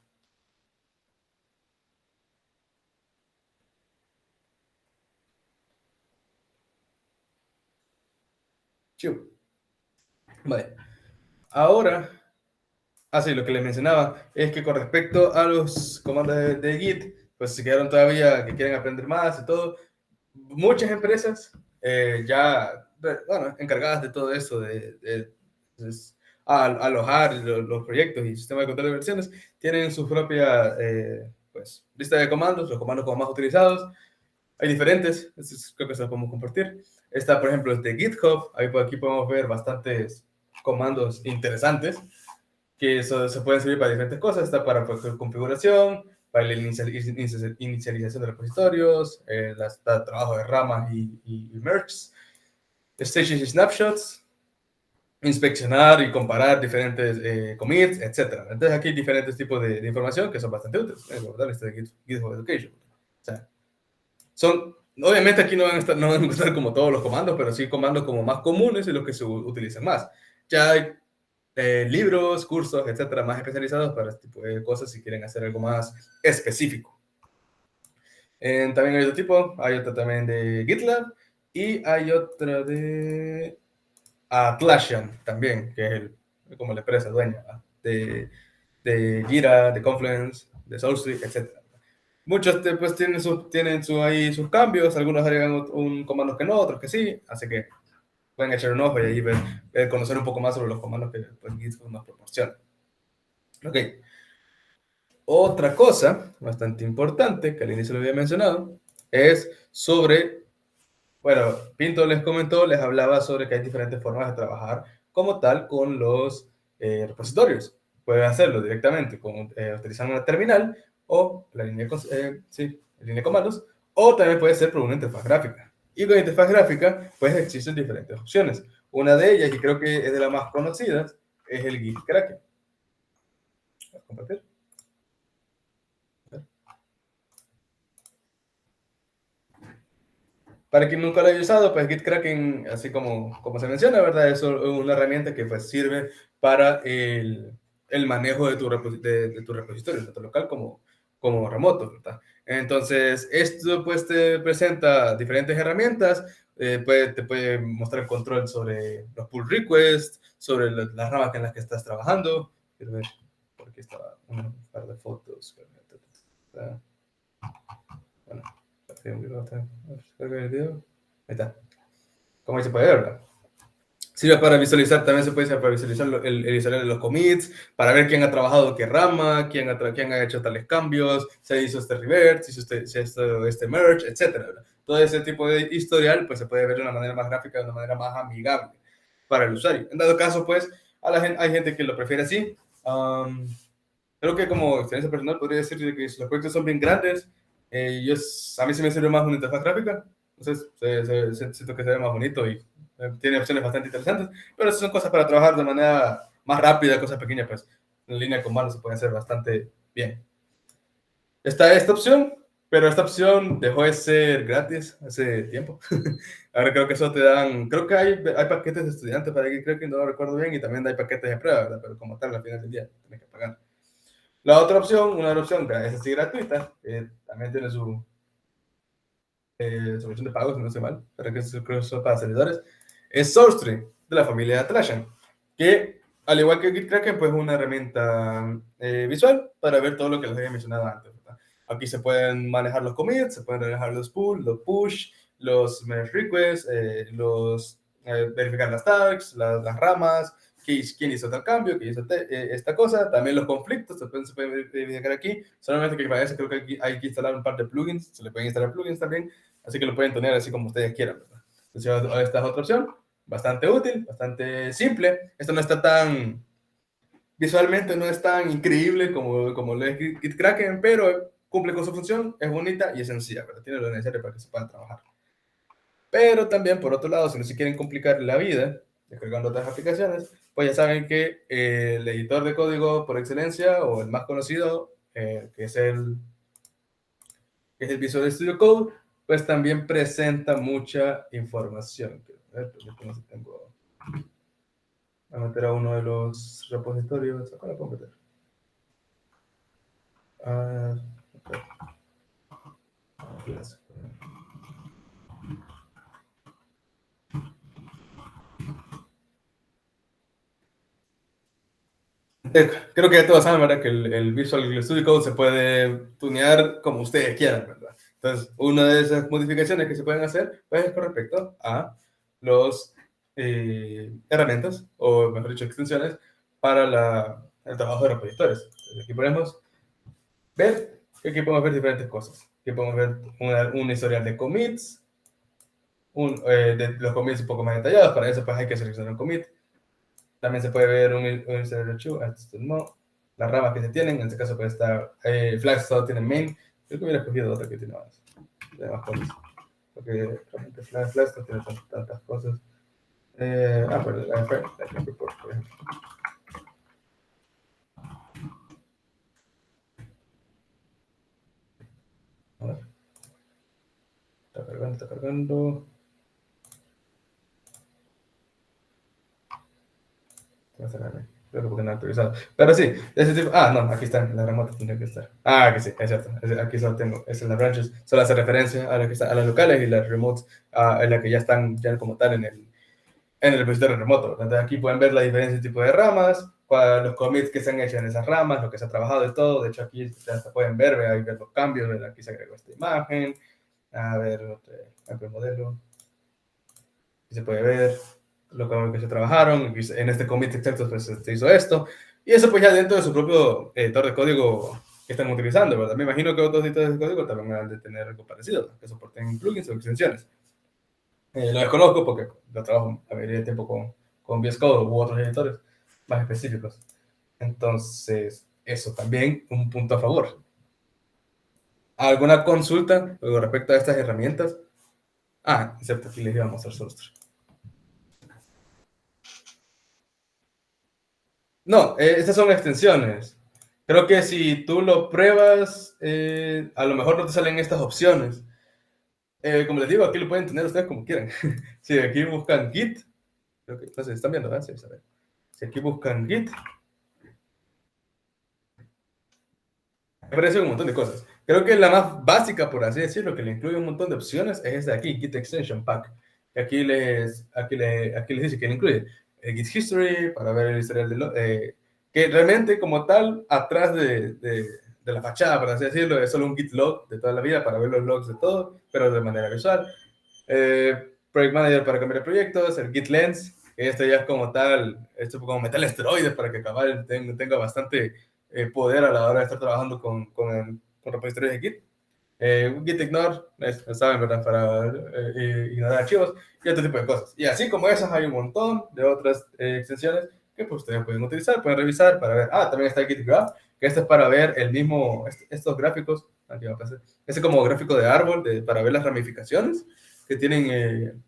Chivo. Vale. Ahora, sí, lo que les mencionaba es que con respecto a los comandos de Git, pues se quedaron todavía que quieren aprender más y todo. Muchas empresas bueno, encargadas de todo eso, pues, alojar los proyectos y sistemas de control de versiones, tienen su propia pues, lista de comandos, los comandos como más utilizados. Hay diferentes, creo que se los podemos compartir. Está, por ejemplo, el de GitHub. Aquí podemos ver bastantes comandos interesantes que eso se pueden servir para diferentes cosas. Está para configuración, para la inicialización de repositorios, trabajo de ramas y merges, stages y snapshots, inspeccionar y comparar diferentes commits, etc. Entonces aquí hay diferentes tipos de información que son bastante útiles. De GitHub Education. O sea, obviamente aquí no van a estar como todos los comandos, pero sí comandos como más comunes y los que se utilizan más. Ya hay libros, cursos, etcétera, más especializados para este tipo de cosas si quieren hacer algo más específico. También hay otro tipo, hay otro también de GitLab y hay otro de Atlassian también, que es como la empresa dueña de Jira, de Confluence, de SourceTree, etcétera. Muchos pues tienen ahí sus cambios, algunos agregan un comando que no, otros que sí, así que pueden echar un ojo y ahí conocer un poco más sobre los comandos que pues, GitHub nos proporciona. Ok. Otra cosa bastante importante que al inicio lo había mencionado es sobre, bueno, Pinto les comentó, les hablaba sobre que hay diferentes formas de trabajar como tal con los repositorios. Pueden hacerlo directamente utilizando una terminal o la línea de comandos, o también puede ser por una interfaz gráfica. Y con interfaz gráfica, pues existen diferentes opciones. Una de ellas, y creo que es de las más conocidas, es el Git Kraken. ¿Voy a compartir? Para quien nunca lo haya usado, pues GitKraken, así como se menciona, ¿verdad? Es una herramienta que pues sirve para el manejo de tu repositorio, tanto local como remoto, ¿verdad? Entonces, esto pues te presenta diferentes herramientas, te puede mostrar control sobre los pull requests, sobre las ramas en las que estás trabajando. Quiero ver, porque estaba un par de fotos. Bueno, el video. Ahí está. Como ahí se puede ver, ¿verdad? Sirve para visualizar, también se puede usar para visualizar el historial de los commits, para ver quién ha trabajado qué rama, quién ha hecho tales cambios, se hizo este revert, se hizo este merge, etc. Todo ese tipo de historial pues se puede ver de una manera más gráfica, de una manera más amigable para el usuario. En dado caso, pues, hay gente que lo prefiere así. Creo que como experiencia personal podría decir que si los proyectos son bien grandes, a mí se me sirve más una interfaz gráfica. Entonces, siento que se ve más bonito y tiene opciones bastante interesantes, pero esas son cosas para trabajar de manera más rápida, cosas pequeñas, pues en línea con manos se puede hacer bastante bien. Está esta opción, pero esta opción dejó de ser gratis hace tiempo. Ahora creo que eso te dan, creo que hay paquetes de estudiantes para que creo que no lo recuerdo bien, y también hay paquetes de prueba, ¿verdad? Pero como tal, al final del día, tienes que pagar. La otra opción, una opción que es así gratuita, también tiene su solución de pagos, si no sé mal, para que eso para servidores, es SourceTree, de la familia Atlassian, que al igual que GitKraken, pues es una herramienta visual para ver todo lo que les había mencionado antes, ¿verdad? Aquí se pueden manejar los commits, se pueden manejar los pull, los push, los merge requests, verificar las tags, las ramas, quién hizo tal cambio, quién hizo esta cosa, también los conflictos se pueden verificar aquí, solamente que para eso creo que hay que instalar un par de plugins, se le pueden instalar plugins también, así que lo pueden tener así como ustedes quieran, ¿verdad? Entonces esta es otra opción, bastante útil, bastante simple, esto no está tan, visualmente no es tan increíble como lo es GitKraken, pero cumple con su función, es bonita y es sencilla, ¿verdad? Tiene lo necesario para que se pueda trabajar. Pero también, por otro lado, si no se quieren complicar la vida descargando otras aplicaciones, pues ya saben que el editor de código por excelencia, o el más conocido, que es el Visual Studio Code, pues también presenta mucha información. No sé si tengo... Voy a meter a uno de los repositorios. Acá lo puedo meter. Okay. Creo que ya todos saben, ¿verdad? Que el Visual Studio Code se puede tunear como ustedes quieran, ¿verdad? Entonces, una de esas modificaciones que se pueden hacer, pues, es con respecto a los herramientas, o mejor dicho, extensiones, para el trabajo de repositores. Entonces, aquí podemos ver diferentes cosas. Aquí podemos ver un historial de commits, de los commits un poco más detallados. Para eso, pues, hay que seleccionar un commit. También se puede ver un historial de archivo, no, las ramas que se tienen, en este caso puede estar, Flash solo tiene main, creo que hubiera escogido otra que tiene más cosas, porque realmente Flash no tiene tantas cosas. Pero la report, por ejemplo. A ver. Está cargando. Creo que porque no he actualizado. Pero sí, ese tipo. No, aquí está, en la remota tendría que estar. Que sí, es cierto. Aquí solo tengo. Es en las branches. Solo hace referencia a las locales, y las remotes, en las que ya están ya como tal en el repositorio remoto. Entonces aquí pueden ver la diferencia de tipo de ramas, los commits que se han hecho en esas ramas, lo que se ha trabajado de todo. De hecho, aquí hasta pueden ver los cambios. Aquí se agregó esta imagen. A ver, el modelo. Aquí se puede ver lo que se trabajaron, en este commit exacto pues se hizo esto, y eso pues ya dentro de su propio editor de código que están utilizando, ¿verdad? Me imagino que otros editores de código también han de tener algo parecido, ¿no? Que soporten plugins o extensiones. Lo desconozco porque lo trabajo la mayoría del tiempo con VS Code u otros editores más específicos. Entonces, eso también un punto a favor. ¿Alguna consulta con respecto a estas herramientas? Excepto aquí les iba a mostrar SourceTree. No, estas son extensiones. Creo que si tú lo pruebas, a lo mejor no te salen estas opciones. Como les digo, aquí lo pueden tener ustedes como quieran. Si aquí buscan Git, creo que no sé, están viendo, ¿verdad? Sí, si aquí buscan Git, aparece un montón de cosas. Creo que la más básica, por así decirlo, que le incluye un montón de opciones, es esta de aquí, Git Extension Pack. Aquí les dice que le incluye el Git History para ver el historial que realmente como tal, atrás de de la fachada, por así decirlo, es solo un git log de toda la vida para ver los logs de todo, pero de manera visual. Project Manager para cambiar proyectos, el Git Lens, que esto ya es como tal, esto es como meterle esteroides para que Cabal tenga bastante poder a la hora de estar trabajando con repositorios de Git. Git Ignore, saben, ¿verdad? Para ignorar archivos y otro tipo de cosas. Y así como esas hay un montón de otras extensiones que pues, ustedes pueden utilizar, pueden revisar para ver. También está el Git Graph, que este es para ver el mismo, estos gráficos, aquí va a pasar, ese como gráfico de árbol para ver las ramificaciones que tienen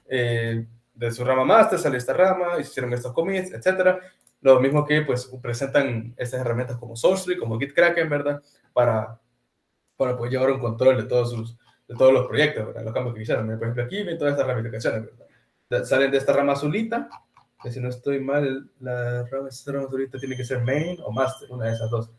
de su rama master, sale esta rama, hicieron estos commits, etcétera. Lo mismo que pues presentan estas herramientas como SourceTree, como GitKraken, ¿verdad? Para poder llevar un control de todos los proyectos, ¿verdad? Los cambios que hicieron. Por ejemplo, aquí ven todas estas ramificaciones, ¿verdad? Salen de esta rama azulita, que si no estoy mal, esta rama azulita tiene que ser main o master, una de esas dos.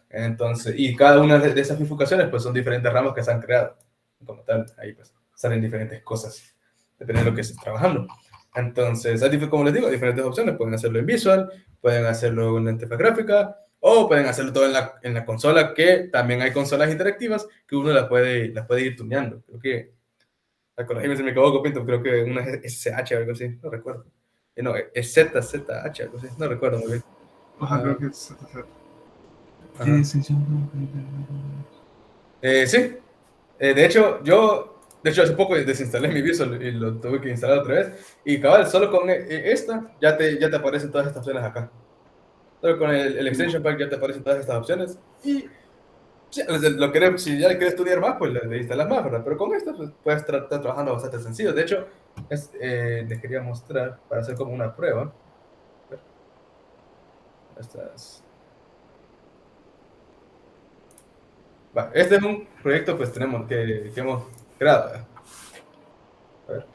Entonces, y cada una de esas bifurcaciones, pues son diferentes ramas que se han creado. Como tal, ahí pues salen diferentes cosas, dependiendo de lo que estés trabajando. Entonces, como les digo, hay diferentes opciones. Pueden hacerlo en Visual, pueden hacerlo en la interfaz gráfica, o pueden hacerlo todo en la consola, que también hay consolas interactivas que uno las puede ir tuneando. Creo que, corrígeme si me equivoco, Pinto, creo que una es SH o algo así, no recuerdo. No, es ZZH, algo así, no recuerdo muy bien. Creo que es sí, de hecho, hace poco desinstalé mi Visual y lo tuve que instalar otra vez. Y cabal, solo con esta ya te aparecen todas estas opciones acá. Solo con el Extension Pack ya te aparecen todas estas opciones. Y si ya le quieres estudiar más, pues le instalas más, ¿verdad? Pero con esto pues, puedes estar trabajando bastante sencillo. De hecho, les quería mostrar para hacer como una prueba. Este es un proyecto pues que hemos creado, ¿verdad? A ver.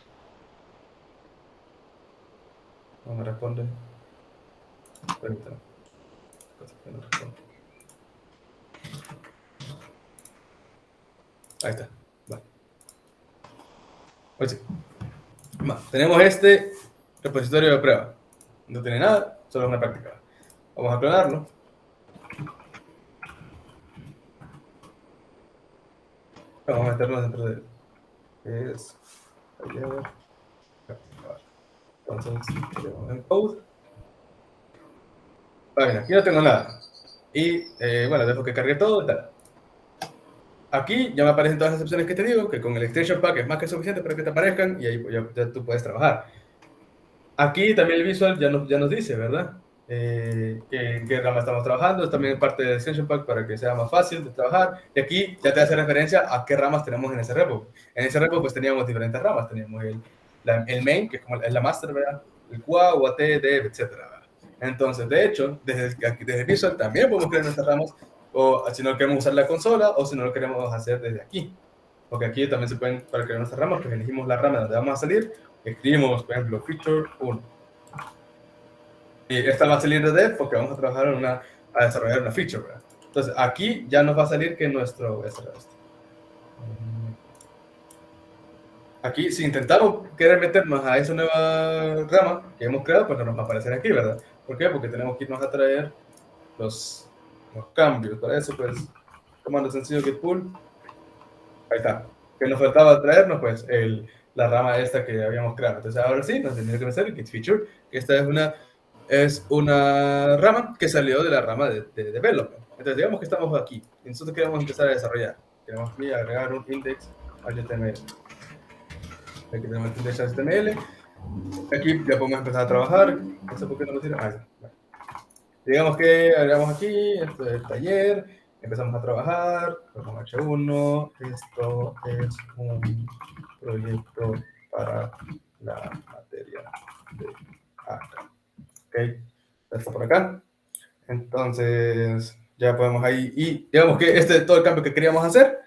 No me responde. Permítame. No responde. Ahí está. Va. Pues sí. Tenemos este repositorio de prueba. No tiene nada, solo es una práctica. Vamos a clonarlo. Vamos a meternos dentro de entonces, tenemos el code. Vale, aquí no tengo nada. Y bueno, dejo que cargue todo y tal. Aquí ya me aparecen todas las opciones que te digo, que con el Extension Pack es más que suficiente para que te aparezcan y ahí ya tú puedes trabajar. Aquí también el visual ya nos dice, ¿verdad? En qué rama estamos trabajando, es también parte del Extension Pack para que sea más fácil de trabajar. Y aquí ya te hace referencia a qué ramas tenemos en ese repo. En ese repo pues teníamos diferentes ramas, teníamos el main, que es la master, ¿verdad? El QA, UAT, dev, etcétera. Entonces, de hecho, desde Visual también podemos crear nuestras ramas, o si no queremos usar la consola, o si no lo queremos hacer desde aquí. Porque aquí también se pueden, para crear nuestras ramas, pues elegimos la rama donde vamos a salir, escribimos, por ejemplo, feature 1. Y esta va a salir de dev porque vamos a trabajar a desarrollar una feature, ¿verdad? Entonces, aquí ya nos va a salir que nuestro... Aquí, si intentamos querer meternos a esa nueva rama que hemos creado, pues no nos va a aparecer aquí, ¿verdad? ¿Por qué? Porque tenemos que irnos a traer los cambios. Para eso, pues, comando sencillo git pull. Ahí está. Que nos faltaba traernos, pues, la rama esta que habíamos creado. Entonces, ahora sí, nos tendría que hacer el git feature, que esta es una rama que salió de la rama de development. Entonces, digamos que estamos aquí y nosotros queremos empezar a desarrollar. Queremos aquí agregar un index HTML. Aquí tenemos el index HTML. Aquí ya podemos empezar a trabajar. No sé por qué no lo tiran. Digamos que agregamos aquí, esto es el taller, empezamos a trabajar, ponemos H1, esto es un proyecto para la materia de acá. Ok, esto por acá. Entonces, ya podemos ahí, y digamos que este es todo el cambio que queríamos hacer.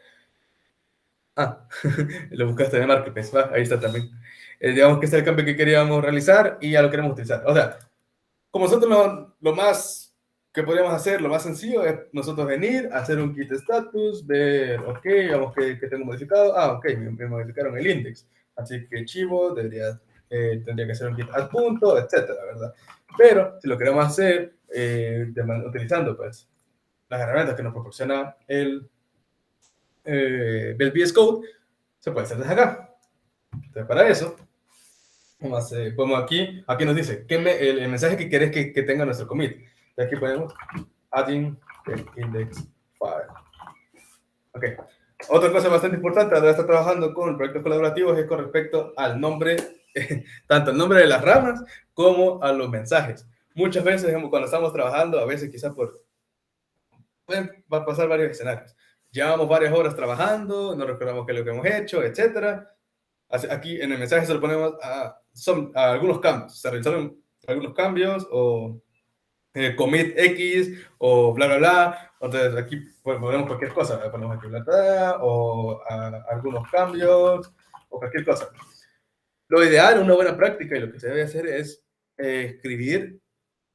Lo buscaste en el Marketplace, ¿va? Ahí está también. Digamos que este es el cambio que queríamos realizar y ya lo queremos utilizar. O sea, como nosotros lo más que podríamos hacer, lo más sencillo es nosotros venir, hacer un git status, ver, ok, vamos que tengo modificado. Ok, me modificaron el index. Así que chivo, tendría que ser un git add punto, etcétera, ¿verdad? Pero si lo queremos hacer utilizando, pues, las herramientas que nos proporciona el VS Code se puede hacer desde acá. Entonces, para eso, podemos aquí nos dice el mensaje que querés que tenga nuestro commit. Y aquí ponemos adding the index file. Ok. Otra cosa bastante importante de estar trabajando con proyectos colaborativos es con respecto al nombre, tanto el nombre de las ramas como a los mensajes. Muchas veces, cuando estamos trabajando, a veces quizás pueden pasar varios escenarios. Llevamos varias horas trabajando, no recordamos qué es lo que hemos hecho, etcétera. Aquí en el mensaje se lo ponemos a algunos cambios. Se realizaron algunos cambios o commit X o bla, bla, bla. Entonces aquí ponemos cualquier cosa. Ponemos aquí bla, bla, o algunos cambios o cualquier cosa. Lo ideal, una buena práctica y lo que se debe hacer es escribir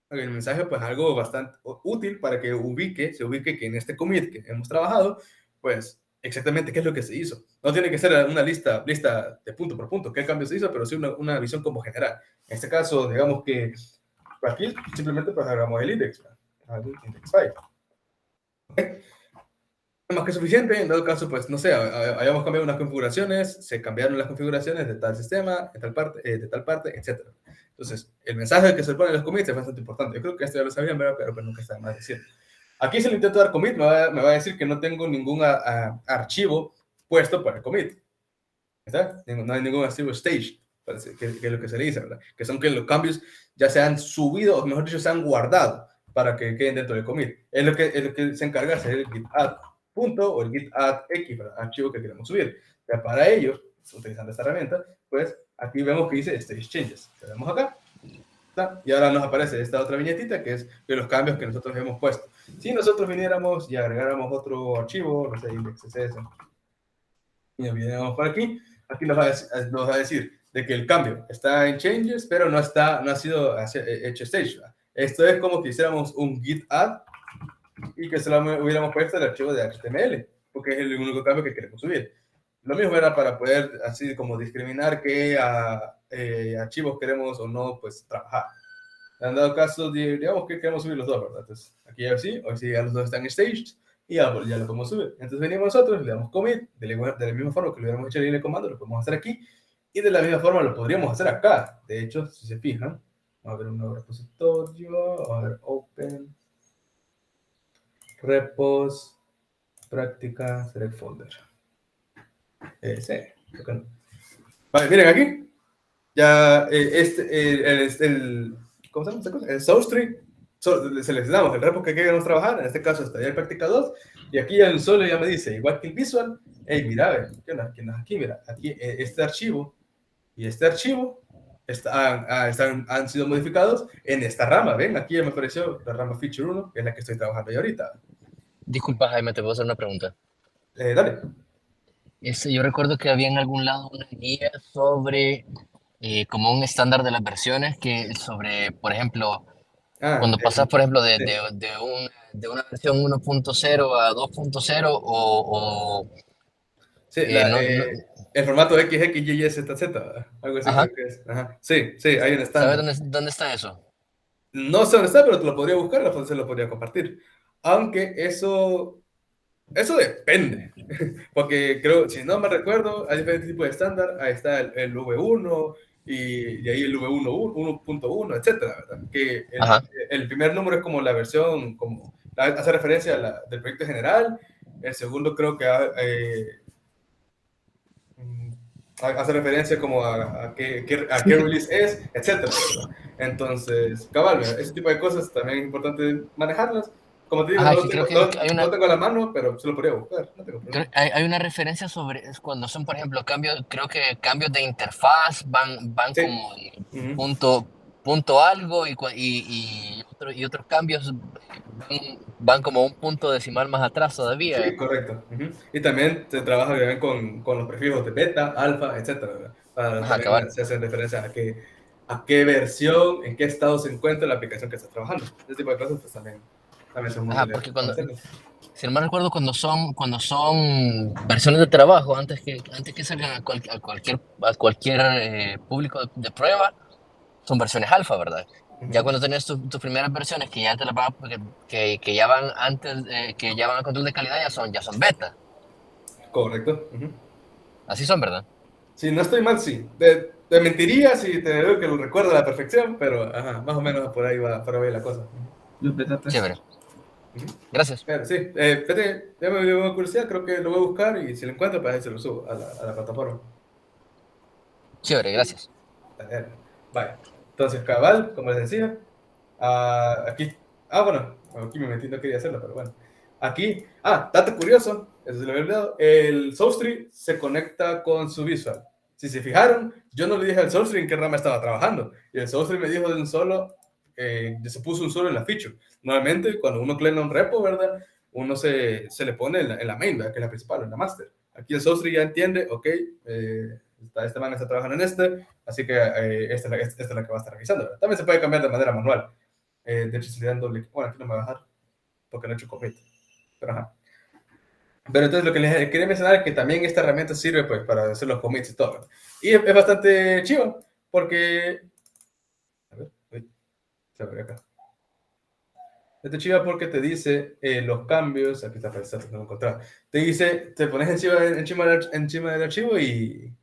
en el mensaje pues algo bastante útil para que se ubique que en este commit que hemos trabajado, pues exactamente qué es lo que se hizo. No tiene que ser una lista de punto por punto, qué cambio se hizo, pero sí una visión como general. En este caso, digamos que aquí simplemente pues hagamos el index file. ¿Okay? Más que suficiente. En todo caso, pues no sé, hayamos cambiado unas configuraciones, se cambiaron las configuraciones de tal sistema, de tal parte, etc. Entonces, el mensaje que se pone en los commits es bastante importante. Yo creo que esto ya lo sabían, pero pues nunca está de más decir. Aquí si le intento dar commit, me va a decir que no tengo ningún archivo puesto para el commit. ¿Está? No hay ningún archivo stage, que es lo que se le dice, ¿verdad? Que son que los cambios ya se han subido, o mejor dicho, se han guardado para que queden dentro del commit. Es lo que se encarga de hacer el git add punto o el git add x para el archivo que queremos subir. Ya para ello, utilizando esta herramienta, pues aquí vemos que dice stage changes. Le damos acá. ¿Está? Y ahora nos aparece esta otra viñetita que es de los cambios que nosotros hemos puesto. Si nosotros viniéramos y agregáramos otro archivo, no sé, index.cs, y nos viniéramos por aquí nos va a decir de que el cambio está en changes, pero no ha sido hecho stage. ¿Verdad? Esto es como que hiciéramos un git add y que solo hubiéramos puesto el archivo de HTML, porque es el único cambio que queremos subir. Lo mismo era para poder así como discriminar qué archivos queremos o no pues trabajar. En dado caso, digamos que queremos subir los dos, ¿verdad? Entonces, aquí ya sí, hoy sí ya los dos están staged y ya lo podemos subir. Entonces venimos nosotros, le damos commit, de la misma forma que lo hubiéramos hecho en el comando, lo podemos hacer aquí y de la misma forma lo podríamos hacer acá. De hecho, si se fijan, vamos a ver un nuevo repositorio, vamos a ver open, repos, práctica, select folder. Sí, vale, miren aquí, ya ¿cómo se llama esta cosa? El source tree, seleccionamos el repo que queremos trabajar, en este caso está ya el práctica 2, y aquí el solo ya me dice, igual que el visual, hey, mira, a ver, ¿qué onda? Aquí, mira, aquí este archivo y este archivo han sido modificados en esta rama, ven, aquí ya me apareció la rama feature 1, que es la que estoy trabajando yo ahorita. Disculpa, Jaime, te puedo hacer una pregunta. Dale. Yo recuerdo que había en algún lado una guía sobre como un estándar de las versiones que sobre, por ejemplo, cuando pasas, por ejemplo, de una versión 1.0 a 2.0 o sí, el formato XXYZZ, algo así creo que es. Ajá. Sí, hay un estándar. ¿Sabes dónde está eso? No sé dónde está, pero te lo podría buscar, se lo podría compartir. Aunque eso depende, porque creo, si no me recuerdo, hay diferentes tipos de estándar, ahí está el V1 y de ahí el V1, 1.1, etcétera, ¿verdad? Que el primer número es como la versión, hace referencia del proyecto general, el segundo creo que hace referencia como a qué release es, etcétera. Entonces, cabal, ese tipo de cosas también es importante manejarlas. Como te digo, no tengo a la mano, pero se lo podría buscar. No tengo problema. Hay una referencia sobre cuando son, por ejemplo, creo que cambios de interfaz van sí. Como punto algo y otros cambios van como un punto decimal más atrás todavía. Sí, correcto. Y también se trabaja bien con los prefijos de beta, alfa, etcétera. También se hace referencia a qué versión, en qué estado se encuentra la aplicación que estás trabajando. Ese tipo de cosas pues también son muy porque si no me recuerdo, cuando son versiones de trabajo, antes que salgan a cualquier público de prueba, son versiones alfa, ¿verdad? Ya cuando tenés tus primeras versiones que ya te las van que ya van antes, que ya van a control de calidad, ya son beta. Correcto. Así son, ¿verdad? Si no estoy mal, sí. Te mentiría si te digo que lo recuerdo a la perfección, pero ajá, más o menos por ahí va la cosa. Los beta test. Chévere. Gracias. Pero sí, espérate, ya me dio curiosidad, creo que lo voy a buscar y si lo encuentro, pues ahí se lo subo a la plataforma. Chévere, gracias. Vale. Entonces, cabal, como les decía, aquí, bueno, aquí me metí, no quería hacerlo, pero bueno. Aquí, dato curioso, eso se lo había olvidado, el SourceTree se conecta con su Visual. Si se fijaron, yo no le dije al SourceTree en qué rama estaba trabajando, y el SourceTree me dijo de un solo, se puso un solo en la feature. Normalmente, cuando uno clona un repo, ¿verdad? Uno se le pone en la main, ¿verdad? Que es la principal, en la master. Aquí el SourceTree ya entiende, ok, este man está trabajando en así que esta es la que va a estar revisando, ¿verdad? También se puede cambiar de manera manual. De hecho, si le dan doble, bueno, aquí no me va a bajar, porque no he hecho commit. Pero ajá. Pero entonces lo que les quería mencionar es que también esta herramienta sirve pues para hacer los commits y todo. Y es bastante chivo, porque... A ver, se abre acá. Es chiva porque te dice los cambios, aquí está no encontrar. Te dice, te pones encima del archivo y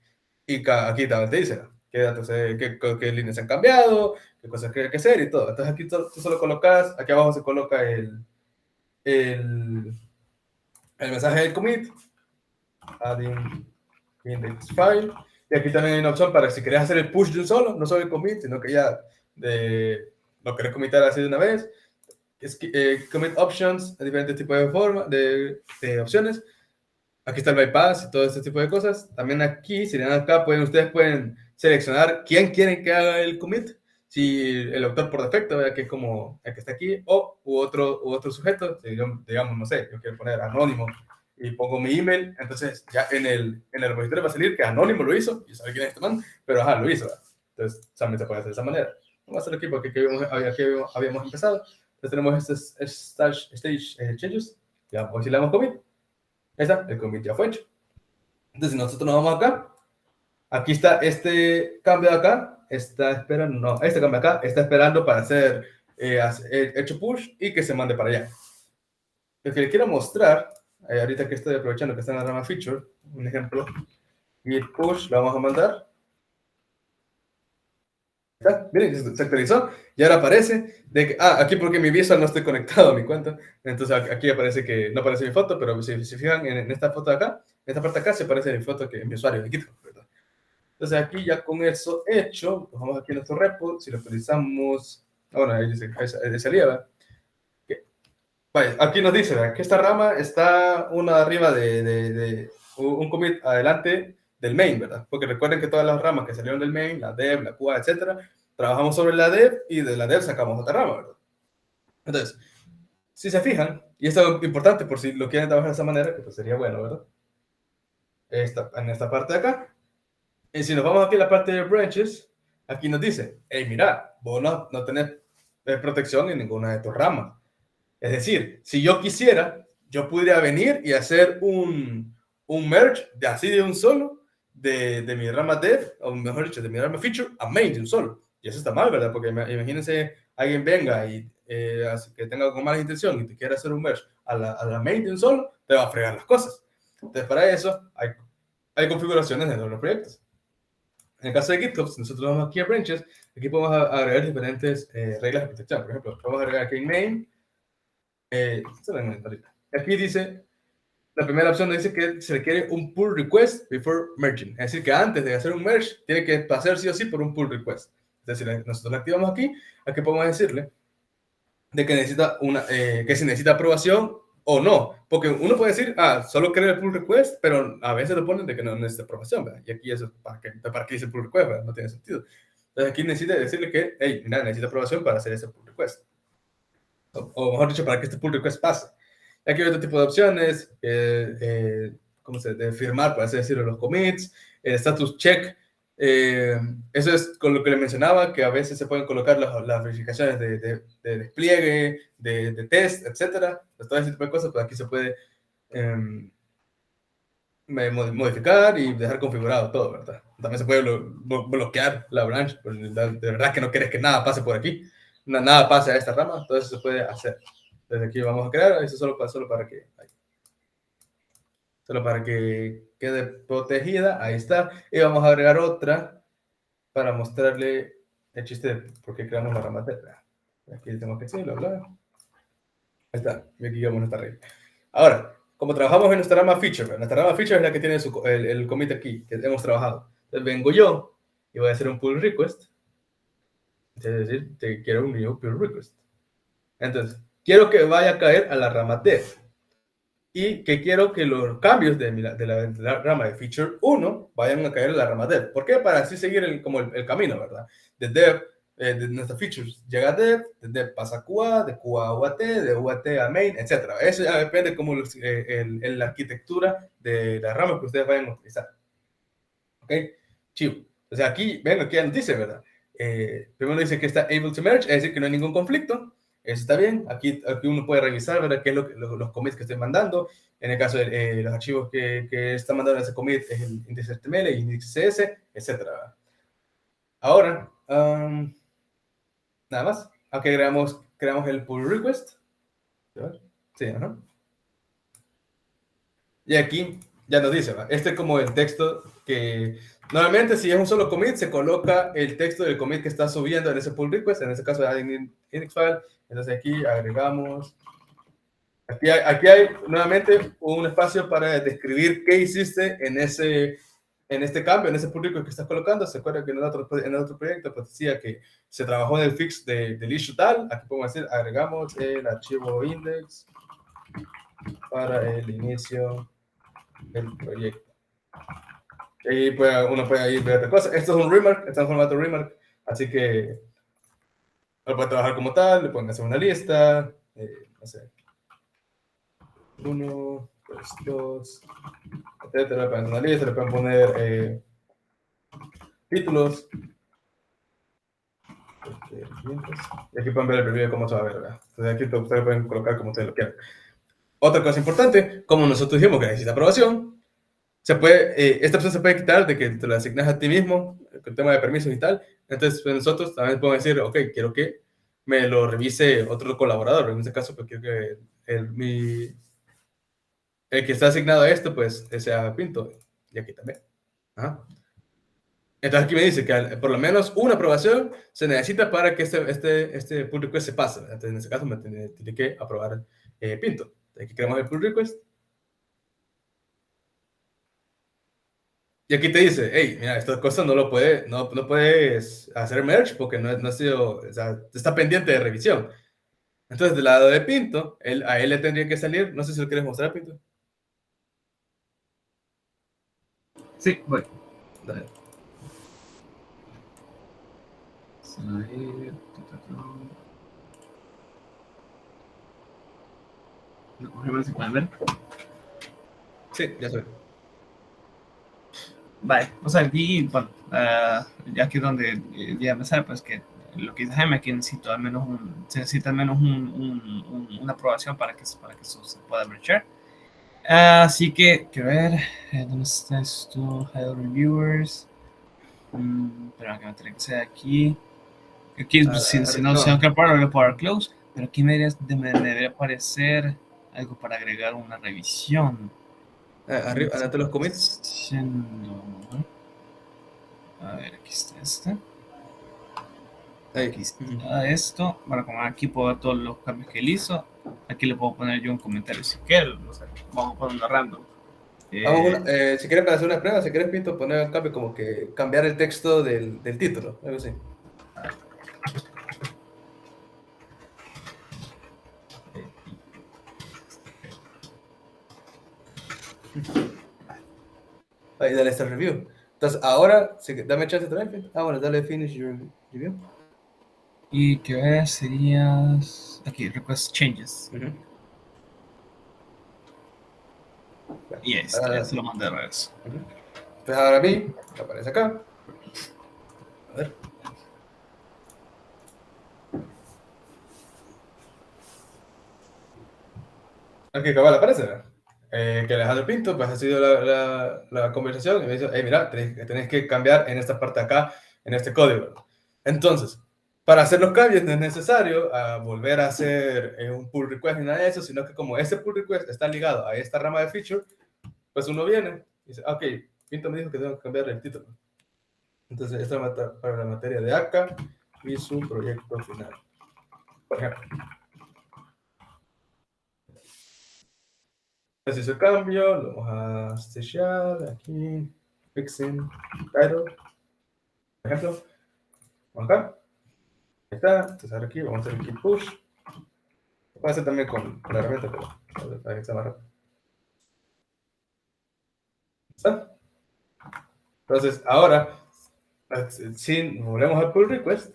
aquí también te dice qué datos, qué líneas han cambiado, qué cosas que hay que hacer y todo. Entonces aquí tú solo colocas, aquí abajo se coloca el mensaje del commit, adding index file, y aquí también hay una opción para si querés hacer el push de un solo, no solo el commit, sino que ya lo querés commitar así de una vez. Commit options, diferentes tipos de opciones. Aquí está el bypass y todo este tipo de cosas. También aquí, si le dan acá, ustedes pueden seleccionar quién quieren que haga el commit. Si el autor por defecto, que es como el que está aquí, u otro sujeto, si digamos, no sé, yo quiero poner anónimo y pongo mi email, entonces ya en el repositorio va a salir que anónimo lo hizo, y sabe quién es este man, pero lo hizo. Entonces también se puede hacer de esa manera. Vamos a hacer aquí porque aquí habíamos empezado. Entonces tenemos stage changes, ya, pues si le damos commit, ahí está, el commit ya fue hecho. Entonces, si nosotros nos vamos acá, aquí está este cambio de acá, este cambio acá está esperando para ser hecho push y que se mande para allá. Lo que les quiero mostrar, ahorita que estoy aprovechando que está en la rama feature, un ejemplo, git push, lo vamos a mandar. Miren, se actualizó y ahora aparece de que, aquí porque mi visual no estoy conectado a mi cuenta, entonces aquí aparece que no aparece mi foto, pero si se fijan en esta foto de acá, en esta parte de acá se aparece mi foto que es mi usuario de GitHub, ¿verdad? Entonces aquí ya con eso hecho, pues vamos aquí a nuestro repo, si lo actualizamos, bueno, ahí dice, ahí salía, ¿verdad? Vaya, aquí nos dice, ¿verdad? Que esta rama está una arriba de un commit adelante del main, ¿verdad? Porque recuerden que todas las ramas que salieron del main, la dev, la QA, etcétera, trabajamos sobre la dev y de la dev sacamos otra rama, ¿verdad? Entonces, si se fijan, y esto es importante por si lo quieren trabajar de esa manera, que pues sería bueno, ¿verdad? En esta parte de acá. Y si nos vamos aquí a la parte de branches, aquí nos dice, hey, mira, vos no tenés protección en ninguna de tus ramas. Es decir, si yo quisiera, yo podría venir y hacer un merge así de un solo de mi rama dev, o mejor dicho, de mi rama feature a main de un solo. Y eso está mal, ¿verdad? Porque imagínense alguien venga y que tenga con mala intención y te quiera hacer un merge a la main de un solo, te va a fregar las cosas. Entonces, para eso hay configuraciones dentro de los proyectos. En el caso de GitHub, si nosotros vamos aquí a branches, aquí podemos agregar diferentes reglas de protección. Por ejemplo, podemos agregar aquí en main. Aquí dice, la primera opción dice que se requiere un pull request before merging. Es decir, que antes de hacer un merge, tiene que pasar sí o sí por un pull request. Es decir, nosotros lo activamos aquí podemos decirle de que que si necesita aprobación o no. Porque uno puede decir, solo quiere el pull request, pero a veces lo ponen de que no necesita aprobación, ¿verdad? Y aquí eso, ¿para qué dice el pull request? ¿Verdad? No tiene sentido. Entonces aquí necesita decirle que, hey, mira, necesita aprobación para hacer ese pull request. O mejor dicho, para que este pull request pase. Aquí hay otro tipo de opciones, de firmar, por así decirlo, los commits, el status check. Eso es con lo que le mencionaba, que a veces se pueden colocar las verificaciones de despliegue, de test, etcétera. Pues todo ese tipo de cosas, pues aquí se puede modificar y dejar configurado todo, ¿verdad? También se puede bloquear la branch, pues de verdad que no quieres que nada pase por aquí. nada pasa a esta rama, todo eso se puede hacer. Desde aquí vamos a crear, eso solo para que quede protegida, ahí está. Y vamos a agregar otra para mostrarle el chiste de por qué creamos la rama tetra. Aquí tengo que decirlo, bla. Ahí está, y aquí vamos a nuestra regla. Ahora, como trabajamos en nuestra rama feature, nuestra rama feature es la que tiene el commit aquí, que hemos trabajado. Entonces vengo yo y voy a hacer un pull request. Es decir, te quiero un new pull request. Entonces, quiero que vaya a caer a la rama dev. Y que quiero que los cambios de la rama de feature 1 vayan a caer en la rama dev. ¿Por qué? Para así seguir el camino, ¿verdad? De dev, de nuestras features llega a dev, de dev pasa a QA, de QA a UAT, de UAT a main, etc. Eso ya depende como la arquitectura de las ramas que ustedes vayan a utilizar. ¿Ok? Chivo. O sea, aquí ya nos dice, ¿verdad? Primero dice que está able to merge, es decir, que no hay ningún conflicto. Eso está bien. Aquí uno puede revisar, ¿verdad? Qué es los commits que estoy mandando. En el caso de los archivos que está mandando ese commit es el index.html, index.cs, etc. Ahora, nada más. Aquí creamos el pull request. Sí, ajá. Y aquí ya nos dice, ¿verdad? Este es como el texto que normalmente si es un solo commit, se coloca el texto del commit que está subiendo en ese pull request, en este caso adding index file. Entonces aquí agregamos, aquí hay nuevamente un espacio para describir qué hiciste en este cambio, en ese pull request que estás colocando. Se acuerda que en el otro proyecto pues decía que se trabajó en el fix del issue tal. Aquí podemos decir, agregamos el archivo index para el inicio del proyecto. Y pues uno puede ir ver otra cosa. Esto es un remark, está en formato remark, así que lo pueden trabajar como tal, le pueden hacer una lista, no sé, 1, 2, etcétera, le pueden hacer una lista, le pueden poner títulos. Y aquí pueden ver el preview de cómo se va a ver, ¿verdad? Entonces aquí ustedes pueden colocar como ustedes lo quieran. Otra cosa importante, como nosotros dijimos que necesita aprobación, esta opción se puede quitar de que te la asignas a ti mismo, el tema de permisos y tal. Entonces, pues, nosotros también podemos decir, ok, quiero que me lo revise otro colaborador. En este caso, pues quiero que el que está asignado a esto, pues, sea Pinto. Y aquí también. Ajá. Entonces, aquí me dice que por lo menos una aprobación se necesita para que este pull request se pase. Entonces, en este caso, me tiene que aprobar Pinto. Aquí creamos el pull request. Y aquí te dice, hey, mira, estas cosas no puedes hacer merge porque no ha sido, o sea, está pendiente de revisión. Entonces, del lado de Pinto, a él le tendría que salir, no sé si lo quieres mostrar, Pinto. Sí, voy. Dale. No, ¿se pueden ver? Sí, ya soy. Vale, o sea, aquí, bueno, ya aquí es donde ya me sabe, pues que lo que dice Jaime, aquí se necesita al menos una aprobación para que eso se pueda mergear. Así que, quiero ver, ¿dónde está esto? Hello Reviewers. Pero que me tiene que ser aquí. Aquí, si no que para Power Close, pero aquí me debería aparecer algo para agregar una revisión. Arriba, andate los commits. A ver, aquí está este. Ahí. Aquí está esto. Bueno, como aquí puedo ver todos los cambios que él hizo. Aquí le puedo poner yo un comentario si quiero. No sé, vamos a poner una random. Si quieres para hacer una prueba, si quieres, Pinto, poner un cambio como que cambiar el texto del título, algo así. Ahí, dale este review. Entonces, ahora, dame chance también, Pinto. Bueno, dale finish your review. Y que sería aquí, request changes. Y ahí está, ya se lo mandé a regreso. Entonces ahora a mí, me aparece acá. A ver. Aquí cabal aparece, ¿verdad? Que Alejandro Pinto, pues ha sido la conversación y me dice, hey, mira, tenés que cambiar en esta parte acá, en este código. Entonces, para hacer los cambios no es necesario volver a hacer un pull request ni nada de eso, sino que como ese pull request está ligado a esta rama de feature, pues uno viene y dice, ok, Pinto me dijo que tengo que cambiar el título. Entonces, esta es para la materia de acá y su proyecto final. Por ejemplo. Así hizo el cambio, lo vamos a stashear aquí, fixing, title, por ejemplo. Vamos acá. Ahí está. Entonces ahora aquí vamos a hacer el git push. Lo puedo hacer también con la herramienta, pero para que sea más rápido. ¿Está? Entonces, ahora, si volvemos al pull request,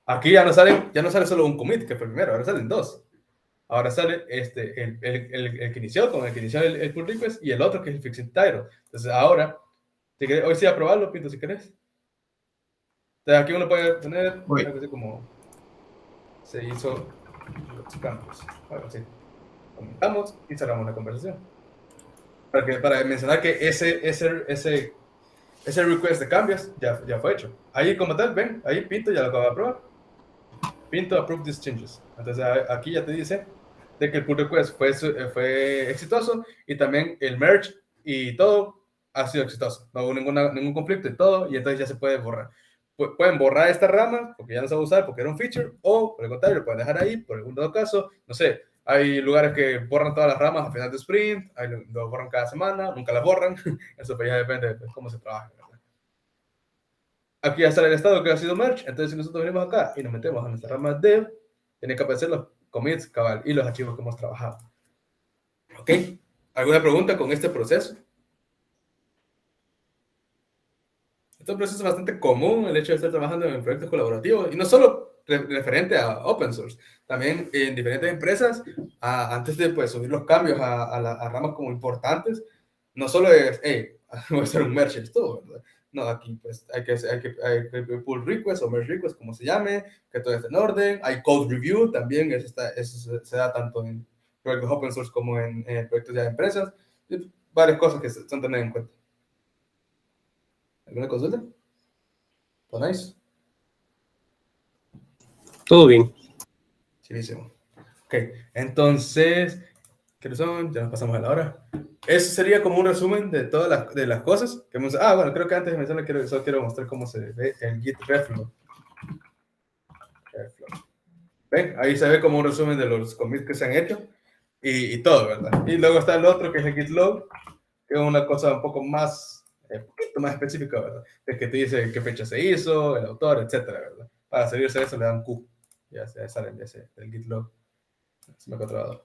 aquí ya no sale solo un commit, que fue el primero, ahora salen dos. Ahora sale el que inició, con el que inició el pull request, y el otro que es el fixing title. Entonces, ahora, si querés, hoy sí a probarlo, Pinto, si querés. Entonces, aquí uno puede poner algo así como se hizo los cambios. Algo así. Comentamos y cerramos la conversación. Para mencionar que ese request de cambios ya fue hecho. Ahí como tal, ven, ahí Pinto ya lo acaba de aprobar. Pinto approve these changes. Entonces aquí ya te dice de que el pull request fue exitoso y también el merge y todo ha sido exitoso. No hubo ningún conflicto y todo, y entonces ya se puede borrar. Pueden borrar esta rama porque ya no se va a usar porque era un feature, o por el contrario, lo pueden dejar ahí por algún dado caso. No sé, hay lugares que borran todas las ramas a final de sprint, lo borran cada semana, nunca las borran. Eso pues ya depende de cómo se trabaja. Aquí ya sale el estado que ha sido merge. Entonces, si nosotros venimos acá y nos metemos a nuestra rama dev, tienen que aparecer los commits, cabal, y los archivos que hemos trabajado. ¿Ok? ¿Alguna pregunta con este proceso? Este proceso es bastante común, el hecho de estar trabajando en proyectos colaborativos, y no solo referente a open source, también en diferentes empresas, antes de pues, subir los cambios a ramas como importantes, no solo es, hey, voy a hacer un merge, es todo, ¿verdad? No, aquí pues hay que pull request o merge request, como se llame, que todo esté en orden. Hay code review también, eso se da tanto en proyectos open source como en proyectos ya de empresas. Varias cosas que son tener en cuenta. ¿Alguna consulta? ¿Todo nice? Todo bien. Chilísimo. Ok, entonces, ¿qué son? Ya nos pasamos a la hora. Eso sería como un resumen de todas las cosas que hemos... bueno, creo que antes de mencionar, solo quiero mostrar cómo se ve el Git Reflow. ¿Ven? Ahí se ve como un resumen de los commits que se han hecho y todo, ¿verdad? Y luego está el otro que es el Git Log, que es una cosa un poco más, poquito más específica, ¿verdad? Es que te dice qué fecha se hizo, el autor, etcétera, ¿verdad? Para servirse de eso le dan Q. Ya salen del Git Log. Se me ha controlado.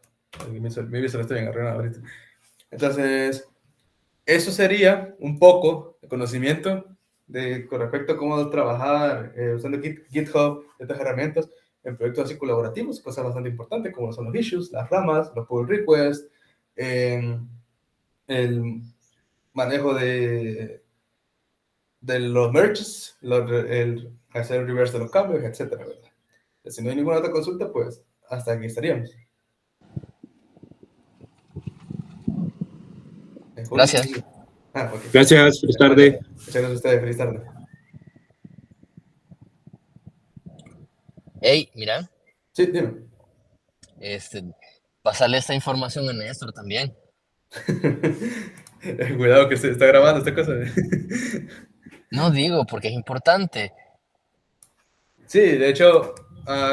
Mi visual está bien arruinado ahorita. Entonces, eso sería un poco de conocimiento con respecto a cómo trabajar usando GitHub, estas herramientas en proyectos así colaborativos, cosas bastante importantes como son los issues, las ramas, los pull requests, el manejo de los merges, el hacer el reverse de los cambios, etcétera, ¿verdad? Si no hay ninguna otra consulta, pues hasta aquí estaríamos. Gracias. Okay. Gracias, feliz tarde. Muchas gracias a ustedes, feliz tarde. Hey, mira. Sí, dime. Pásale esta información a Néstor también. Cuidado que se está grabando esta cosa. No digo, porque es importante. Sí, de hecho,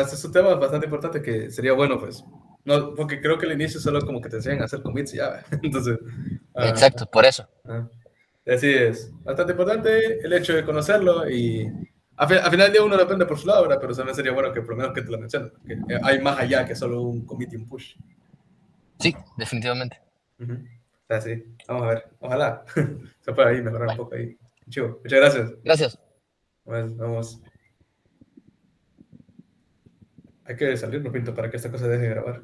este es un tema bastante importante que sería bueno, pues. No, porque creo que al inicio solo como que te enseñan a hacer commits y ya. Entonces. Exacto, por eso. Así es. Bastante importante el hecho de conocerlo y al final del día uno lo aprende por su lado, ¿verdad? Pero también sería bueno que por lo menos que te lo mencionen. Que hay más allá que solo un commit y un push. Sí, definitivamente. O sea, sí. Vamos a ver. Ojalá se pueda ahí mejorar un poco ahí. Chivo. Muchas gracias. Gracias. Vamos. Hay que salirnos, Pinto, para que esta cosa deje de grabar.